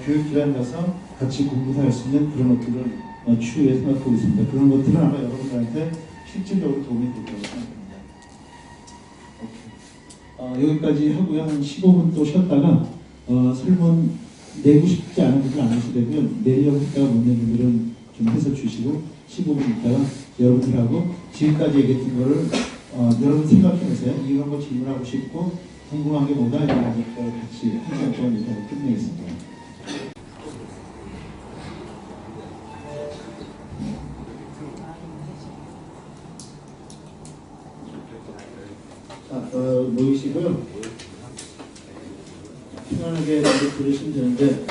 교육 기관 가서 같이 공부할 수 있는 그런 것들을 추후에 생각하고 있습니다. 그런 것들은 아마 여러분들한테 실질적으로 도움이 될 거라고 생각합니다. 여기까지 하고요. 한 15분 또 쉬었다가 설문 내고 싶지 않은 분들 안 하시려면 내려고 했다가 못 내는 분들은 좀 해서 주시고 15분 있다가 여러분들하고 지금까지 얘기했던 거를 여러분 생각해보세요. 이런 거 질문하고 싶고 궁금한 게 뭐다 이런 거 같이 한 시간 동안 이렇게 하고 끝내겠습니다. 자, 모이시고요. 편안하게 들으시면 되는데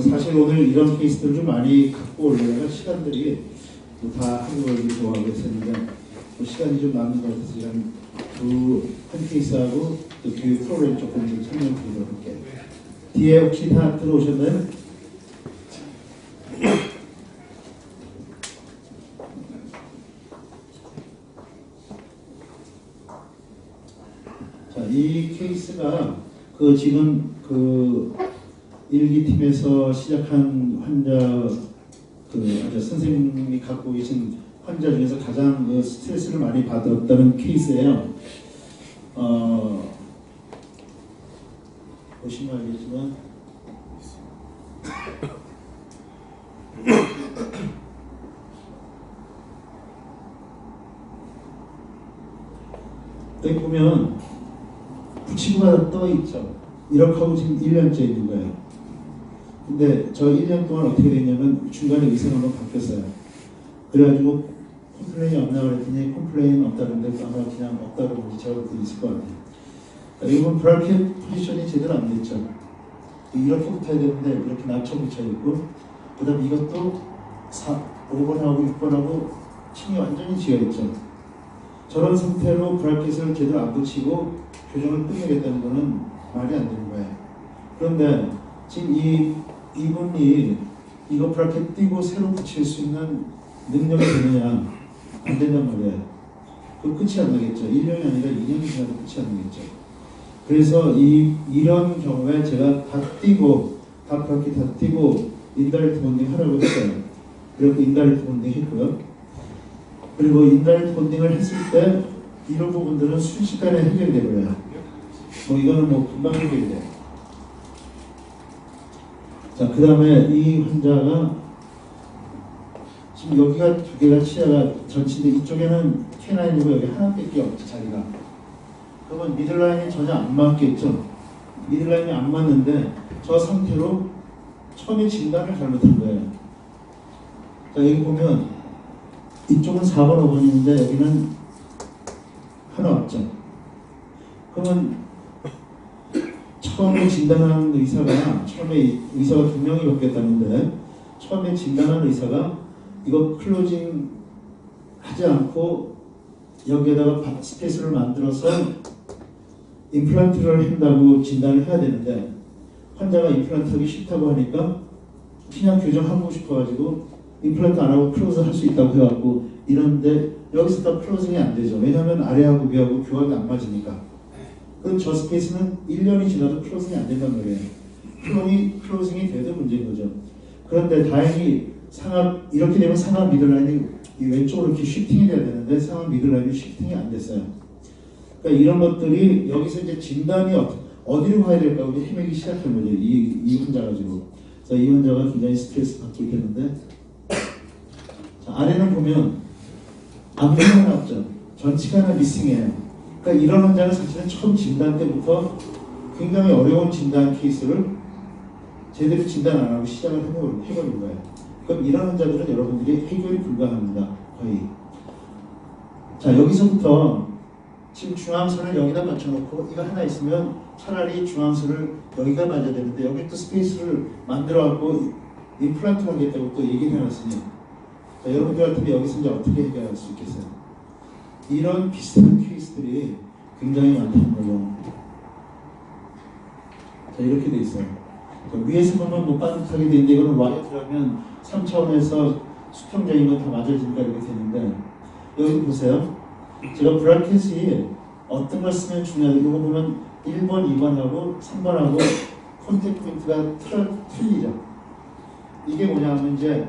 사실 오늘 이런 케이스들을 좀 많이 갖고 올려야 시간들이 다 한국어를 좋아하고 있었는데 시간이 좀 남는 것 같아서 한 케이스하고 또 교육 프로그램 조금 좀 설명드리도록 할게요. 뒤에 혹시 다 들어오셨나요? 자, 이 케이스가 지금 일기팀에서 시작한 환자 선생님이 갖고 계신 환자 중에서 가장 스트레스를 많이 받았다는 케이스예요. 보시면 알겠지만 여기 보면 붙이고가 떠 있죠. 이렇게 하고 지금 1년째 있는 거예요. 근데 저 1년 동안 어떻게 됐냐면 중간에 의사가 한번 바뀌었어요. 그래가지고 컴플레인이 없나 그랬더니 컴플레인 없다는데 아마 그냥 없다고 제가 볼 있을 것 같아요. 이건 브라켓 포지션이 제대로 안 됐죠. 이렇게 붙어야 되는데 이렇게 낮춰 붙여 있고 그 다음 이것도 5번하고 6번하고 층이 완전히 지어 있죠. 저런 상태로 브라켓을 제대로 안 붙이고 교정을 끊어야겠다는 거는 말이 안 되는 거예요. 그런데 지금 이분이 이거 브라켓 띄고 새로 붙일 수 있는 능력이 되느냐 안 된단 말이에요. 그 끝이 안 나겠죠. 1년이 아니라 2년이 지나도 끝이 안 나겠죠. 그래서 이런 경우에 제가 다 띄고 다 브라켓 다 띄고 인다이렉트 본딩 하라고 했어요. 그리고 인다이렉트 본딩 했고요. 그리고 인다이렉트 본딩을 했을 때 이런 부분들은 순식간에 해결되고요. 이거는 금방 해결돼요. 자, 그 다음에 이 환자가 지금 여기가 두 개가 치아가 전치인데 이쪽에는 K9이고 여기 하나밖에 없지 자리가. 그러면 미들라인이 전혀 안 맞겠죠. 미들라인이 안 맞는데 저 상태로 처음에 진단을 잘못한 거예요. 자, 여기 보면 이쪽은 4번, 5번인데 여기는 하나 없죠. 그러면 처음에 진단하는 의사가 의사가 2명이 바뀌었다는데 처음에 진단하는 의사가 이거 클로징 하지 않고 여기에다가 스페이스를 만들어서 임플란트를 한다고 진단을 해야 되는데 환자가 임플란트 하기 싫다고 하니까 그냥 교정하고 싶어가지고 임플란트 안 하고 클로즈 할 수 있다고 해갖고 이런데 여기서 다 클로징이 안 되죠. 왜냐하면 아래하고 위하고 교각이 안 맞으니까. 그럼 저 스페이스는 1년이 지나도 클로징이 안 된단 말이에요. 클로징이 돼도 문제인 거죠. 그런데 다행히 이렇게 되면 상압 미들라인이 왼쪽으로 이렇게 쉬프팅이 돼야 되는데 상압 미들라인이 쉬프팅이 안 됐어요. 그러니까 이런 것들이 여기서 이제 진단이 어디로 가야 될까 우리 헤매기 시작한 거죠. 이 환자 가지고. 그래서 이 환자가 굉장히 스트레스 받고 있겠는데 자, 아래는 보면 앞이 하나 없죠. 전치가 하나 미싱해요. 그러니까 이런 환자는 사실은 처음 진단 때부터 굉장히 어려운 진단 케이스를 제대로 진단 안 하고 시작을 해버린 거예요. 그럼 이런 환자들은 여러분들이 해결이 불가합니다. 거의. 자, 여기서부터 지금 중앙선을 여기다 맞춰놓고 이거 하나 있으면 차라리 중앙선을 여기가 맞아야 되는데 여기 또 스페이스를 만들어갖고 임플란트 하겠다고 또 얘기를 해놨으니 자, 여러분들 같으면 여기서 이제 어떻게 해결할 수 있겠어요? 이런 비슷한 케이스들이 굉장히 많다는 거죠. 자, 이렇게 돼 있어요. 위에서 보면 못 반듯하게 되는데 이거는 와이어트라면 3차원에서 수평적인 건 다 맞아지니까 이렇게 되는데 여기 보세요. 제가 브라켓이 어떤 걸 쓰면 중요하다. 이거 보면 1번, 2번하고 3번하고 컨택 포인트가 틀리죠. 이게 뭐냐면 이제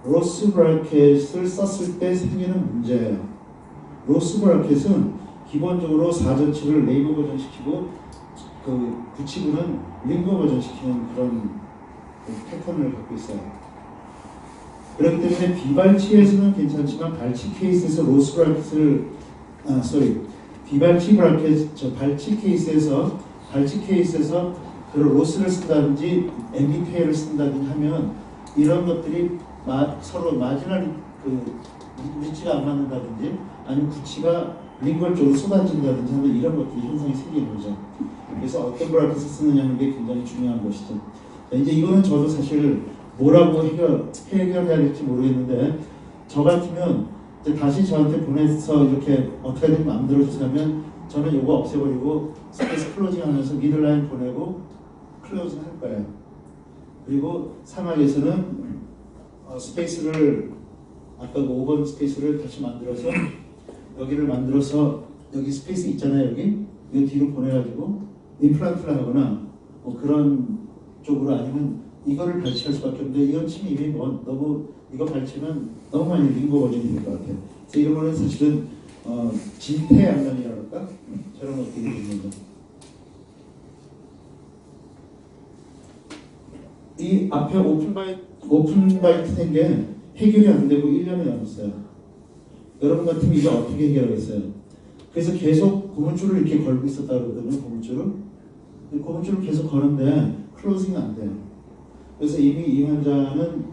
로스 브라켓을 썼을 때 생기는 문제예요. 로스 브라켓은 기본적으로 사전치를 네이버 버전시키고 그 부치부는 링거 버전시키는 그런 패턴을 갖고 있어요. 그렇기 때문에 비발치에서는 괜찮지만 발치 케이스에서 로스 브라켓을 비발치 브라켓 발치 케이스에서 그런 로스를 쓴다든지 MBPA를 쓴다든지 하면 이런 것들이 서로 마지막 그 위치가 안 맞는다든지 아니면 구치가 링걸 쪽으로 쏟아진다든지 하면 이런 것들이 현상이 생기는 거죠. 그래서 어떤 브라켓을 쓰느냐는 게 굉장히 중요한 것이죠. 이제 이거는 저도 사실 뭐라고 해결해야 될지 모르겠는데 저 같으면 이제 다시 저한테 보내서 이렇게 어떻게든 마음대로 주시면 저는 이거 없애버리고 스페이스 클로징 하면서 미들라인 보내고 클로즈 할 거예요. 그리고 사막에서는 스페이스를 아까 그 5번 스페이스를 다시 만들어서 여기를 만들어서 여기 스페이스 있잖아요. 여기 이 뒤로 보내가지고 임플란트를 하거나 뭐 그런 쪽으로 아니면 이거를 발치할 수밖에 없는데 이건 치면 이미 너무 이거 발치면 너무 많이 링거 버전이 될 것 같아요. 그래서 이런 거는 사실은 진퇴양난이라고 할까? 저런 것들이 있는 거. 이 앞에 오픈바이트 된 게 해결이 안 되고 1년이 남았어요. 여러분 같으면 이거 어떻게 해결하겠어요? 그래서 계속 고무줄을 이렇게 걸고 있었다 그러거든요. 고무줄을 계속 거는데 클로징이 안 돼요. 그래서 이미 이 환자는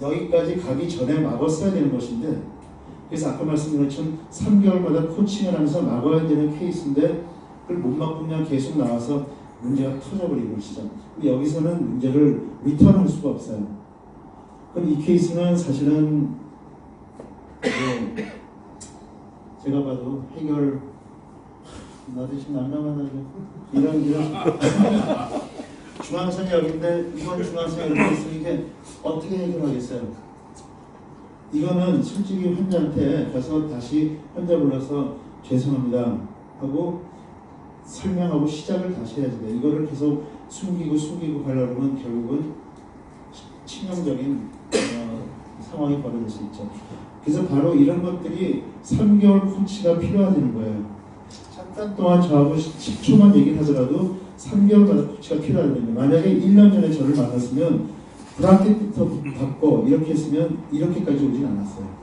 여기까지 가기 전에 막았어야 되는 것인데 그래서 아까 말씀드린 것처럼 3개월마다 코칭을 하면서 막아야 되는 케이스인데 그걸 못 막고 그냥 계속 나와서 문제가 터져버리는 것이죠. 여기서는 문제를 리턴할 수가 없어요. 그럼 이 케이스는 사실은 제가 봐도 해결 나도 지금 난감하다 이런 중앙선이 여기인데 이건 중앙선이 이렇게 있으니까 어떻게 해결하겠어요? 이거는 솔직히 환자한테 가서 다시 환자 불러서 죄송합니다 하고 설명하고 시작을 다시 해야 돼요. 이거를 계속 숨기고 가려면 결국은 치명적인 상황이 벌어질 수 있죠. 그래서 바로 이런 것들이 3개월 코치가 필요하다는 거예요. 잠깐 동안 저하고 10초만 얘기를 하더라도 3개월마다 코치가 필요하다는 거예요. 만약에 1년 전에 저를 만났으면 브라켓부터 받고 이렇게 했으면 이렇게까지 오진 않았어요.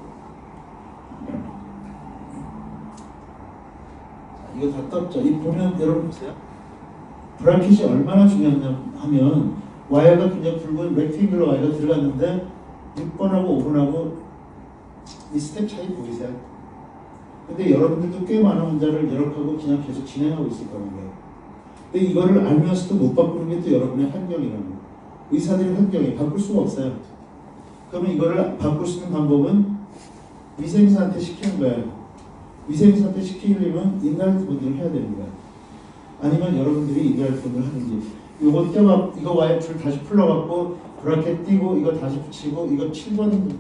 이거 다 떴죠. 이 보면 여러분 보세요. 브라켓이 얼마나 중요하냐 하면 와이어가 그냥 붉은 렉탱글러 와이어가 들어갔는데 6번하고 5번하고 이 스텝 차이 보이세요? 근데 여러분들도 꽤 많은 환자를 이렇게하고 그냥 계속 진행하고 있을 거예요. 근데 이거를 알면서도 못 바꾸는 게 또 여러분의 환경이라는 거예요. 의사들의 환경이 바꿀 수가 없어요. 그러면 이거를 바꿀 수 있는 방법은 위생사한테 시키는 거예요. 위생사한테 시키려면 인라이트 본딩을 해야 되는 거예요. 아니면 여러분들이 인라이트 본딩을 하는지 이거 껴갖고 이거 와이어 줄 다시 풀러갖고 브라켓 띄고 이거 다시 붙이고 이거 7번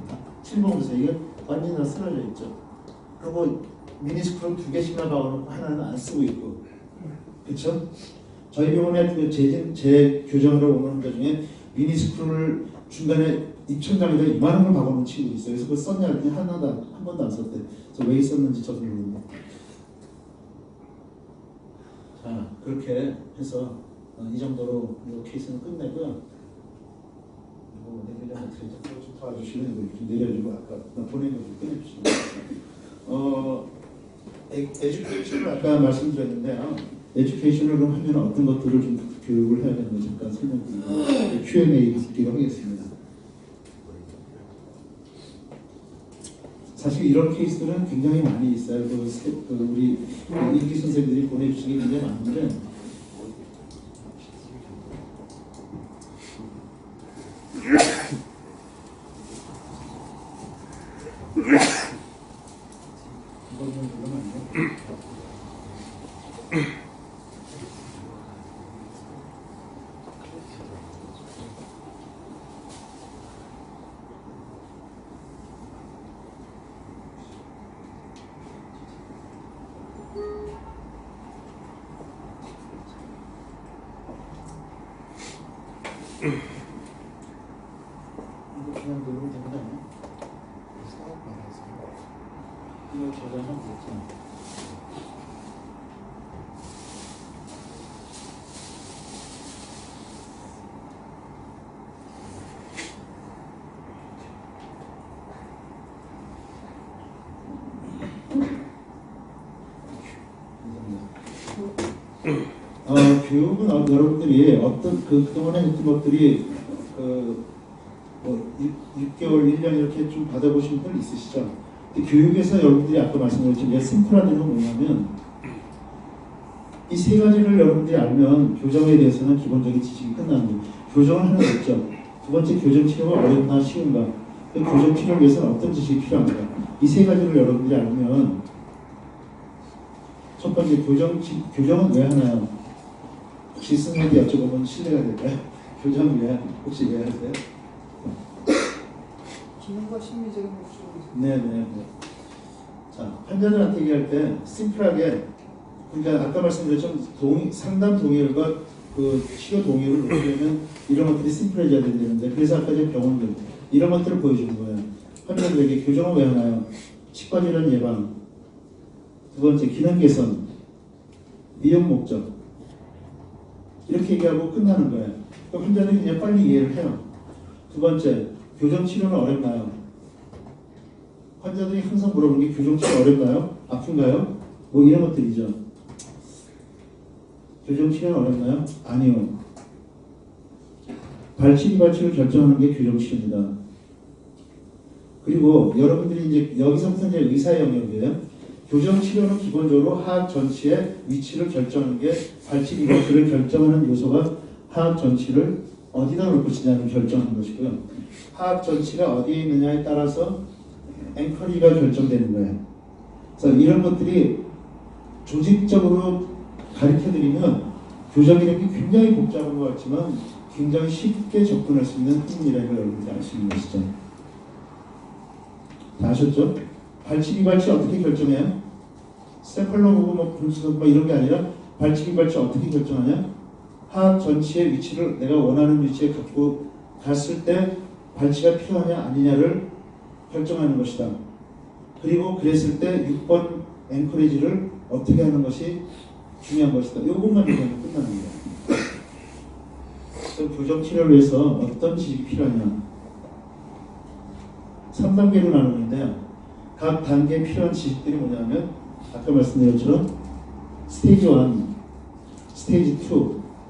보세요. 이거 완전히 다 쓰러져 있죠. 그리고 미니스크롤 2개씩만 박아놓고 하나는 안 쓰고 있고 그렇죠? 저희 병원에 제 교정으로 오는 환자 중에 미니스크롤을 중간에 입천장에다 이만한 걸 박아놓은 친구 있어요. 그래서 그걸 썼냐 했더니 한 번도 안 썼대. 그래서 왜 있었는지 저도 모르겠는데. 자 그렇게 해서 이 정도로 이 케이스는 끝내고요. 내리자 어떻게 좀 도와주시면 좀 내려주고 아까 보낸 거 좀 꺼내주시고 에듀케이션을 아까 말씀드렸는데요. 에듀케이션을 그럼 하면 어떤 것들을 좀 교육을 해야 되는지 잠깐 설명드리고 Q&A 듣기로 하겠습니다. 사실 이런 케이스들은 굉장히 많이 있어요. 우리 인기 선생님들이 보내주신 게 굉장히 많은데 그냥 누르면 됩니다. 이거 저장하면 되죠. 교육은 여러분들이 어떤 그동안에 했던 것들이 뭐 6개월, 1년 이렇게 좀 받아보신 분 있으시죠? 근데 교육에서 여러분들이 아까 말씀드렸지만 심플한 일은 뭐냐면 이 세 가지를 여러분들이 알면 교정에 대해서는 기본적인 지식이 끝나는 거예요. 교정을 하는 거 있죠. 두 번째, 교정 치료가 어렵나 쉬운가? 그 교정 치료를 위해서는 어떤 지식이 필요한가? 이 세 가지를 여러분들이 알면 첫 번째, 교정은 왜 하나요? 혹시 스님한테 여쭤보면 신뢰가 될까요? 교정 왜 혹시 왜 하세요? 기능과 심리적인 목적으로. 네네네. 자, 환자들한테 얘기할 때 심플하게, 그러니까 아까 말씀드렸죠. 상담 동의율과 그 치료 동의율을 높이려면 이런 것들이 심플해져야 되는데, 그래서 아까 전 병원들 이런 것들을 보여주는 거예요. 환자들에게 교정은 왜 하나요? 치과 질환 예방, 두 번째 기능 개선, 미용 목적, 이렇게 얘기하고 끝나는 거예요. 그럼 환자들이 그냥 빨리 이해를 해요. 두 번째, 교정 치료는 어렵나요? 환자들이 항상 물어보는 게 교정 치료 어렵나요? 아픈가요? 뭐 이런 것들이죠. 교정 치료는 어렵나요? 아니요. 발치기 발치를 결정하는 게 교정 치료입니다. 그리고 여러분들이 이제 여기서부터 이제 의사의 영역이에요. 교정 치료는 기본적으로 하악 전치의 위치를 결정하는 게 발치기 발치를 결정하는 요소가 하악 전치를 어디다 놓을 것이냐를 결정하는 것이고요. 하악 전치가 어디에 있느냐에 따라서 앵커리가 결정되는 거예요. 그래서 이런 것들이 조직적으로 가르쳐드리면 교정이라는 게 굉장히 복잡한 것 같지만 굉장히 쉽게 접근할 수 있는 학문이라는 걸 여러분들이 알 수 있는 것이죠. 다 아셨죠? 발치기 발치 어떻게 결정해요? 스테플러 보고 뭐 분수선 뭐 이런 게 아니라 발치기 발치 어떻게 결정하냐? 하악 전치의 위치를 내가 원하는 위치에 갖고 갔을 때 발치가 필요하냐 아니냐를 결정하는 것이다. 그리고 그랬을 때 6번 앵커리지를 어떻게 하는 것이 중요한 것이다. 이것만 얘기하면 끝나는 거예요. 교정 치료를 위해서 어떤 지식이 필요하냐? 3단계로 나누는데요. 각 단계에 필요한 지식들이 뭐냐면 아까 말씀드린 것처럼 스테이지 1, 스테이지 2,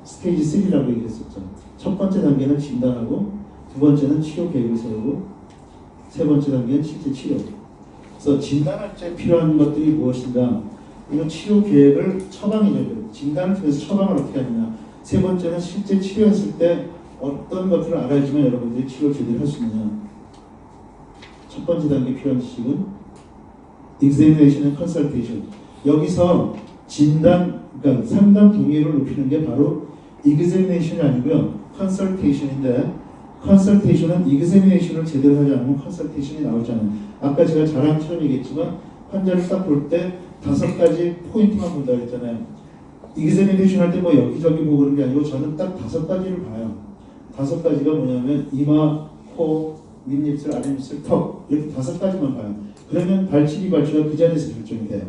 스테이지 3라고 얘기했었죠. 첫 번째 단계는 진단하고 두 번째는 치료 계획을 세우고 세 번째 단계는 실제 치료. 그래서 진단할 때 필요한 것들이 무엇인가? 이건 치료 계획을 처방이죠. 진단을 통해서 처방을 어떻게 하느냐. 세 번째는 실제 치료했을 때 어떤 것들을 알아야지만 여러분들이 치료를 제대로 할 수 있느냐. 첫 번째 단계 필요한 지식은 examination and consultation. 여기서 진단, 그러니까 상담 동의를 높이는 게 바로 examination이 아니고요. consultation인데 consultation은 examination을 제대로 하지 않으면 consultation이 나오지 않아요. 아까 제가 자랑처럼 얘기했지만 환자를 딱 볼 때 5가지 포인트만 본다 그랬잖아요. examination 할 때 뭐 여기저기 보고 그런 게 아니고 저는 딱 5가지를 봐요. 5가지가 뭐냐면 이마, 코, 윗입술, 아랫입술, 턱 이렇게 5가지만 봐요. 그러면 발치기 발치가 그 자리에서 결정이 돼요.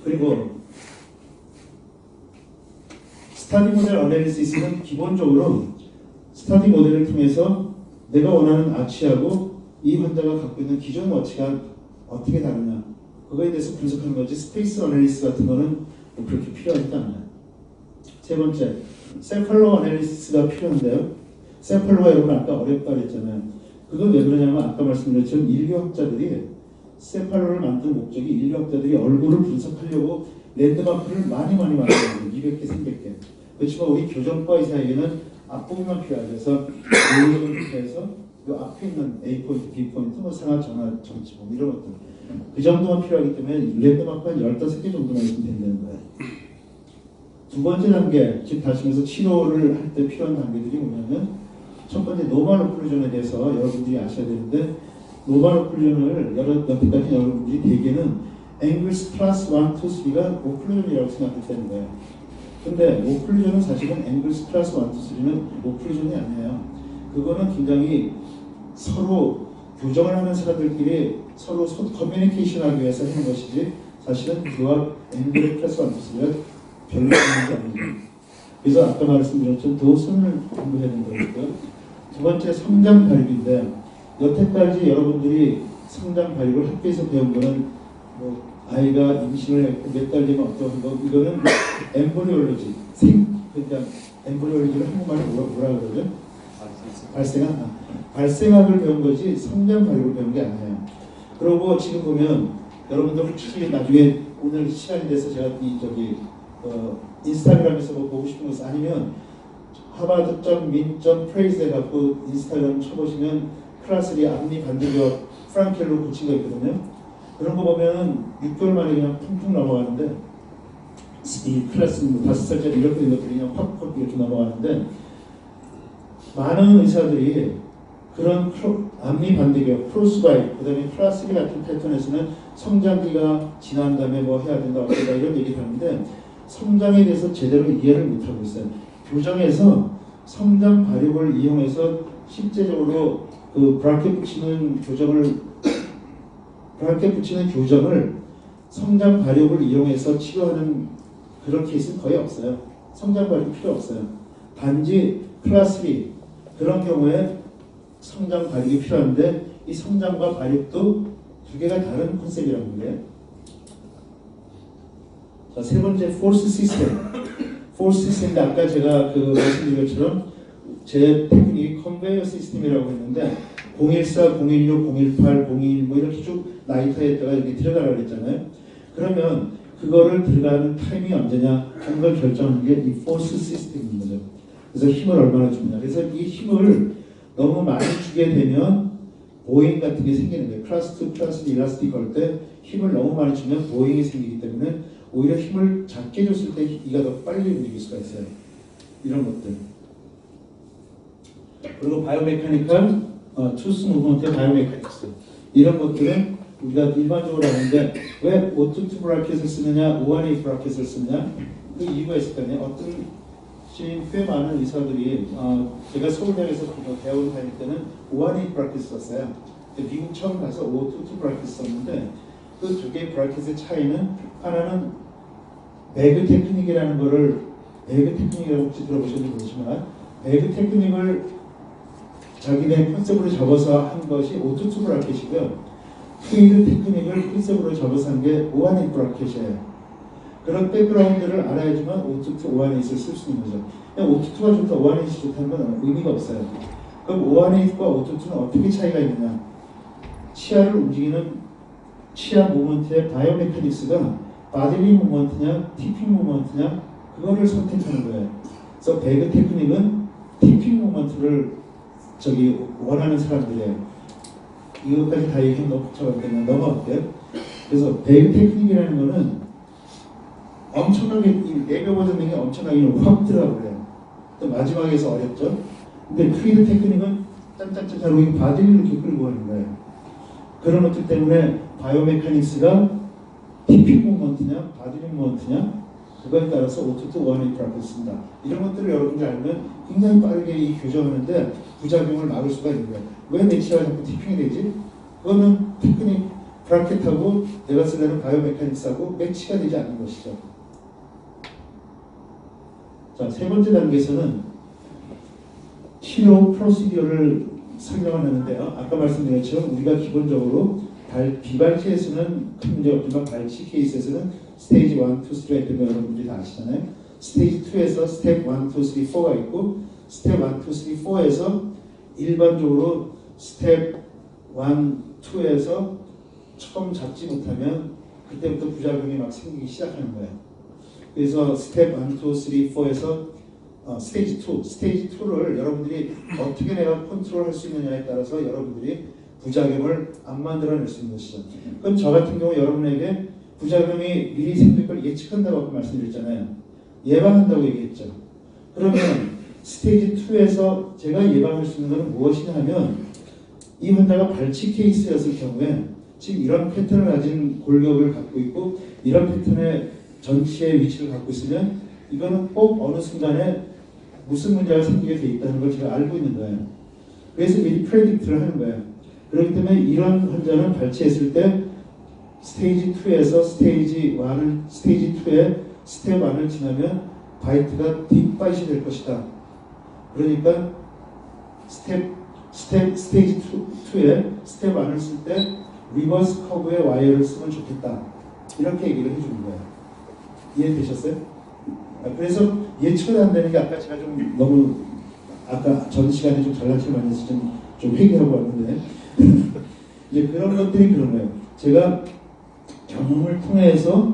그리고 스타디 모델 어널리시스는 기본적으로 스타디 모델을 통해서 내가 원하는 아치하고 이 환자가 갖고 있는 기존 워치가 어떻게 다르냐 그거에 대해서 분석하는 거지. 스페이스 어널리시스 같은 거는 뭐 그렇게 필요하지 않아요. 세 번째, 셀컬러 어널리시스가 필요한데요. 셀컬러가 여러분 아까 어렵다고 했잖아요. 그건 왜 그러냐면 아까 말씀드렸지만 인류학자들이 셀컬러를 만든 목적이 인류학자들이 얼굴을 분석하려고 랜드마크를 많이 만들어요. 200개, 300개. 그렇지만 우리 교정과 의사에게는 앞부분만 필요하죠. 그래서 A 이렇게 해서 그 앞에 있는 A 포인트, B 포인트, 뭐 상하, 전하, 정치, 뭐 이런 것들. 그 정도만 필요하기 때문에 랜드마크 한 15개 정도만 있으면 된다는 거예요. 두 번째 단계, 즉 다시 말해서 치료를 할 때 필요한 단계들이 뭐냐면 첫 번째 노멀 오클루전에 대해서 여러분들이 아셔야 되는데 노멀 오클루전을 여태까지 여러분들이 대개는 앵글스 플러스 1, 2, 3가 오클루전이라고 생각했다는 거예요. 근데 오클루전은 사실은 앵글스 플러스 1, 2, 3는 오클루전이 아니에요. 그거는 굉장히 서로 교정을 하는 사람들끼리 서로 커뮤니케이션하기 위해서 하는 것이지 사실은 그와 앵글의 클래스 완투스가 별로 있는 게 아니죠. 그래서 아까 말씀드렸던 도슨을 공부해야 된다고요. 두 번째 성장 발육인데 여태까지 여러분들이 성장 발육을 학교에서 배운 거는 뭐 아이가 임신을 했고 몇 달 되면 어떤 거 이거는 엠브리올로지 그러니까 엠브리올로지를 한국말로 뭐라 그러죠? 발생학을 배운 거지 성장 발육을 배운 게 아니에요. 그리고 지금 보면 여러분들 혹시 나중에 오늘 시간이 돼서 제가 인스타그램에서 뭐 보고 싶은 것은 아니면 하버드.min.praise 해갖고 인스타그램 쳐보시면 클라스리 앞니 반대벽 프랑켈로 고친 거 있거든요. 그런 거 보면 6개월 만에 그냥 퉁퉁 넘어가는데 이 클래스 5살짜리 이렇게 된 것들이 그냥 확 이렇게 넘어가는데 많은 의사들이 그런 앞니 반대벽 크로스바이 그다음에 클라스리 같은 패턴에서는 성장기가 지난 다음에 뭐 해야 된다 어쩌다 이런 얘기를 하는데 성장에 대해서 제대로 이해를 못하고 있어요. 교정에서 성장 발육을 이용해서 실제적으로 그 브라켓 붙이는 교정을 성장 발육을 이용해서 치료하는 그런 케이스는 거의 없어요. 성장 발육 필요 없어요. 단지 클래스 3 그런 경우에 성장 발육이 필요한데 이 성장과 발육도 두 개가 다른 컨셉이라는 거예요. 자, 세 번째 포스 시스템. 포스 시스템인데 아까 제가 말씀드린 것처럼 제 테크닉이 컨베이어 시스템이라고 했는데 014, 016, 018, 021 뭐 이렇게 쭉 라이터에다가 이렇게 들어가라고 했잖아요. 그러면 그거를 들어가는 타임이 언제냐 하는 걸 결정하는 게 이 포스 시스템인 거죠. 그래서 힘을 얼마나 주느냐. 그래서 이 힘을 너무 많이 주게 되면 보잉 같은 게 생기는 거예요. 클래스 2, 클래스 3 일라스틱 걸 때 힘을 너무 많이 주면 보잉이 생기기 때문에 오히려 힘을 작게 줬을 때 이가 더 빨리 움직일 수가 있어요. 이런 것들. 그리고 바이오메카니컬, 투스 무브먼트 바이오메카닉스. 이런 것들은 우리가 일반적으로 하는데 왜 O2 브라켓을 쓰느냐, O1A 브라켓을 쓰느냐 그 이유가 있을 거 아니에요. 꽤 많은 의사들이 제가 서울대학에서 대학원 다닐 때는 O1A 브라켓을 썼어요. 미국 처음 가서 O2 브라켓을 썼는데 그 두 개의 브라켓의 차이는 하나는 배그 테크닉이라는 거를 배그 테크닉이라고 혹시 들어보셨는지 모르지만 배그 테크닉을 자기네 컨셉으로 접어서 한 것이 O2 브라켓이고요. 프리드 테크닉을 컨셉으로 접어서 한 게 O1A 브라켓이에요. 그런 백그라운드를 알아야지만 O2, O1A를 쓸 수 있는 거죠. 그냥 O2가 좋다, O1A 좋다는 건 의미가 없어요. 그럼 O1A과 O2는 어떻게 차이가 있느냐? 치아를 움직이는 치아 모먼트의 바이오메카닉스가 바디리 모먼트냐, 티핑 모먼트냐, 그거를 선택하는 거예요. 그래서 배그 테크닉은 티핑 모먼트를 원하는 사람들이에요. 이것까지 다 얘기하면 너무 복잡하기 넘어갈게요. 그래서 배그 테크닉이라는 거는 엄청나게 이 내가 보는 게 엄청나게 확 들어가고요. 또 마지막에서 어렵죠. 근데 프리드 테크닉은 짠짠짠 하고 바디를 이렇게 끌고 가는 거예요. 그런 것들 때문에 바이오메카닉스가 티핑 모먼트냐, 바디링 모먼트냐 그거에 따라서 O2 to O1A 브라켓을 쓴다. 이런 것들을 여러분들이 알면 굉장히 빠르게 이 교정하는데 부작용을 막을 수가 있는 거예요. 왜 내 치아가 자꾸 티핑이 되지? 그거는 테크닉 브라켓하고 내가 쓰려는 바이오메카닉스하고 매치가 되지 않는 것이죠. 자, 세 번째 단계에서는 치료 프로시디어를 설명을 하는데요. 아까 말씀드린 것처럼 우리가 기본적으로 비발치에서는 큰 문제 없지만 발치 케이스에서는 스테이지 1, 2, 3가 있던 거 여러분들이 다 아시잖아요. 스테이지 2에서 스텝 1, 2, 3, 4가 있고 스텝 1, 2, 3, 4에서 일반적으로 스텝 1, 2에서 처음 잡지 못하면 그때부터 부작용이 막 생기기 시작하는 거예요. 그래서 스텝 1, 2, 3, 4에서 스테이지 2, 스테이지 2를 여러분들이 어떻게 내가 컨트롤할 수 있느냐에 따라서 여러분들이 부작용을 안 만들어낼 수 있는 것이죠. 그럼 저 같은 경우 여러분에게 부작용이 미리 생길 걸 예측한다고 말씀드렸잖아요. 예방한다고 얘기했죠. 그러면 스테이지 2에서 제가 예방할 수 있는 것은 무엇이냐 하면 이 환자가 발치 케이스였을 경우에 지금 이런 패턴을 가진 골격을 갖고 있고 이런 패턴의 전치의 위치를 갖고 있으면 이거는 꼭 어느 순간에 무슨 문제가 생기게 돼 있다는 걸 제가 알고 있는 거예요. 그래서 미리 프레딕트를 하는 거예요. 그렇기 때문에 이런 환자는 발치했을 때 스테이지 2에서 스테이지 2의 스텝 1을 지나면 바이트가 딥바이시 될 것이다. 그러니까 스테이지 2의 스텝 1을 쓸 때 리버스 커브의 와이어를 쓰면 좋겠다. 이렇게 얘기를 해주는 거예요. 이해되셨어요? 그래서 예측을 한다는 게 아까 제가 좀 너무 아까 전 시간에 좀 잘난 많이 해서 좀 회개하고 왔는데 이제 그런 것들이 그런 거예요. 제가 경험을 통해서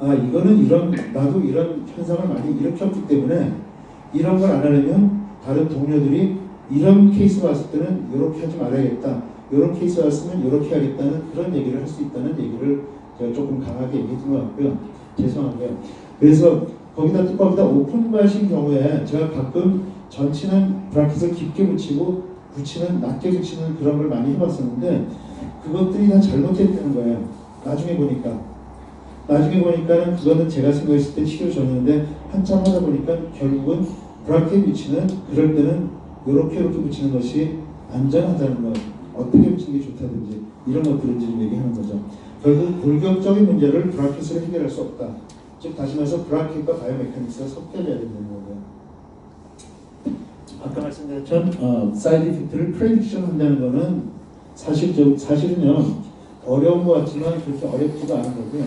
이거는 나도 이런 현상을 많이 일으켰기 때문에 이런 걸 안 하려면 다른 동료들이 이런 케이스 왔을 때는 이렇게 하지 말아야겠다. 이런 케이스 왔으면 이렇게 해야겠다는 그런 얘기를 할 수 있다는 얘기를 제가 조금 강하게 얘기했던 것 같고요. 죄송하고요. 그래서 거기다 오픈바이신 경우에 제가 가끔 전치는 브라켓을 깊게 붙이는 낮게 붙이는 그런 걸 많이 해봤었는데 그것들이 다 잘못됐다는 거예요. 나중에 보니까는 그거는 제가 생각했을 때 치료 전이었는데 한참 하다 보니까 결국은 브라켓 위치는 그럴 때는 이렇게 붙이는 것이 안전하다는 것, 어떻게 붙이는 게 좋다든지 이런 것들을 지금 얘기하는 거죠. 결국 골격적인 문제를 브라켓으로 해결할 수 없다. 즉 다시 말해서 브라켓과 바이오메카닉스가 섞여져야 된다는 거고요. 아까 말씀드렸던 사이드 이펙트를 프레딕션 한다는 거는 사실은요 어려운 것 같지만 그렇게 어렵지가 않은 거고요.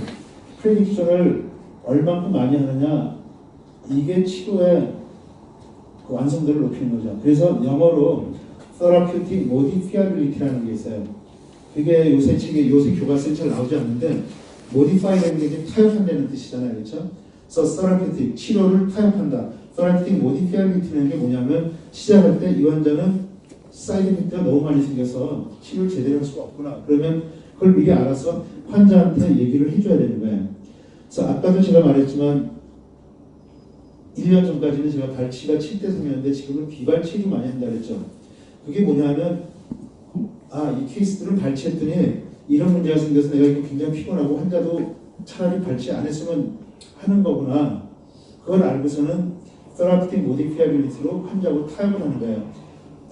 프레딕션을 얼만큼 많이 하느냐 이게 치료의 그 완성도를 높이는 거죠. 그래서 영어로 Therapeutic Modifiability라는 게 있어요. 그게 요새 교과서에 잘 나오지 않는데 modify라는 게 이제 타협한다는 뜻이잖아요. 그렇죠? 그래서 therapeutic, 치료를 타협한다. therapeutic modifiability라는 게 뭐냐면 시작할 때 이 환자는 사이드 이펙트가 너무 많이 생겨서 치료를 제대로 할 수가 없구나. 그러면 그걸 미리 알아서 환자한테 얘기를 해줘야 되는 거예요. 그래서 아까도 제가 말했지만 1년 전까지는 제가 발치가 7대 3이었는데 지금은 비발치를 많이 한다 그랬죠. 그게 뭐냐면 이 케이스들은 발치했더니 이런 문제가 생겨서 내가 이거 굉장히 피곤하고 환자도 차라리 발치 안 했으면 하는 거구나. 그걸 알고서는 therapeutic modifiability로 환자하고 타협을 하는 거예요.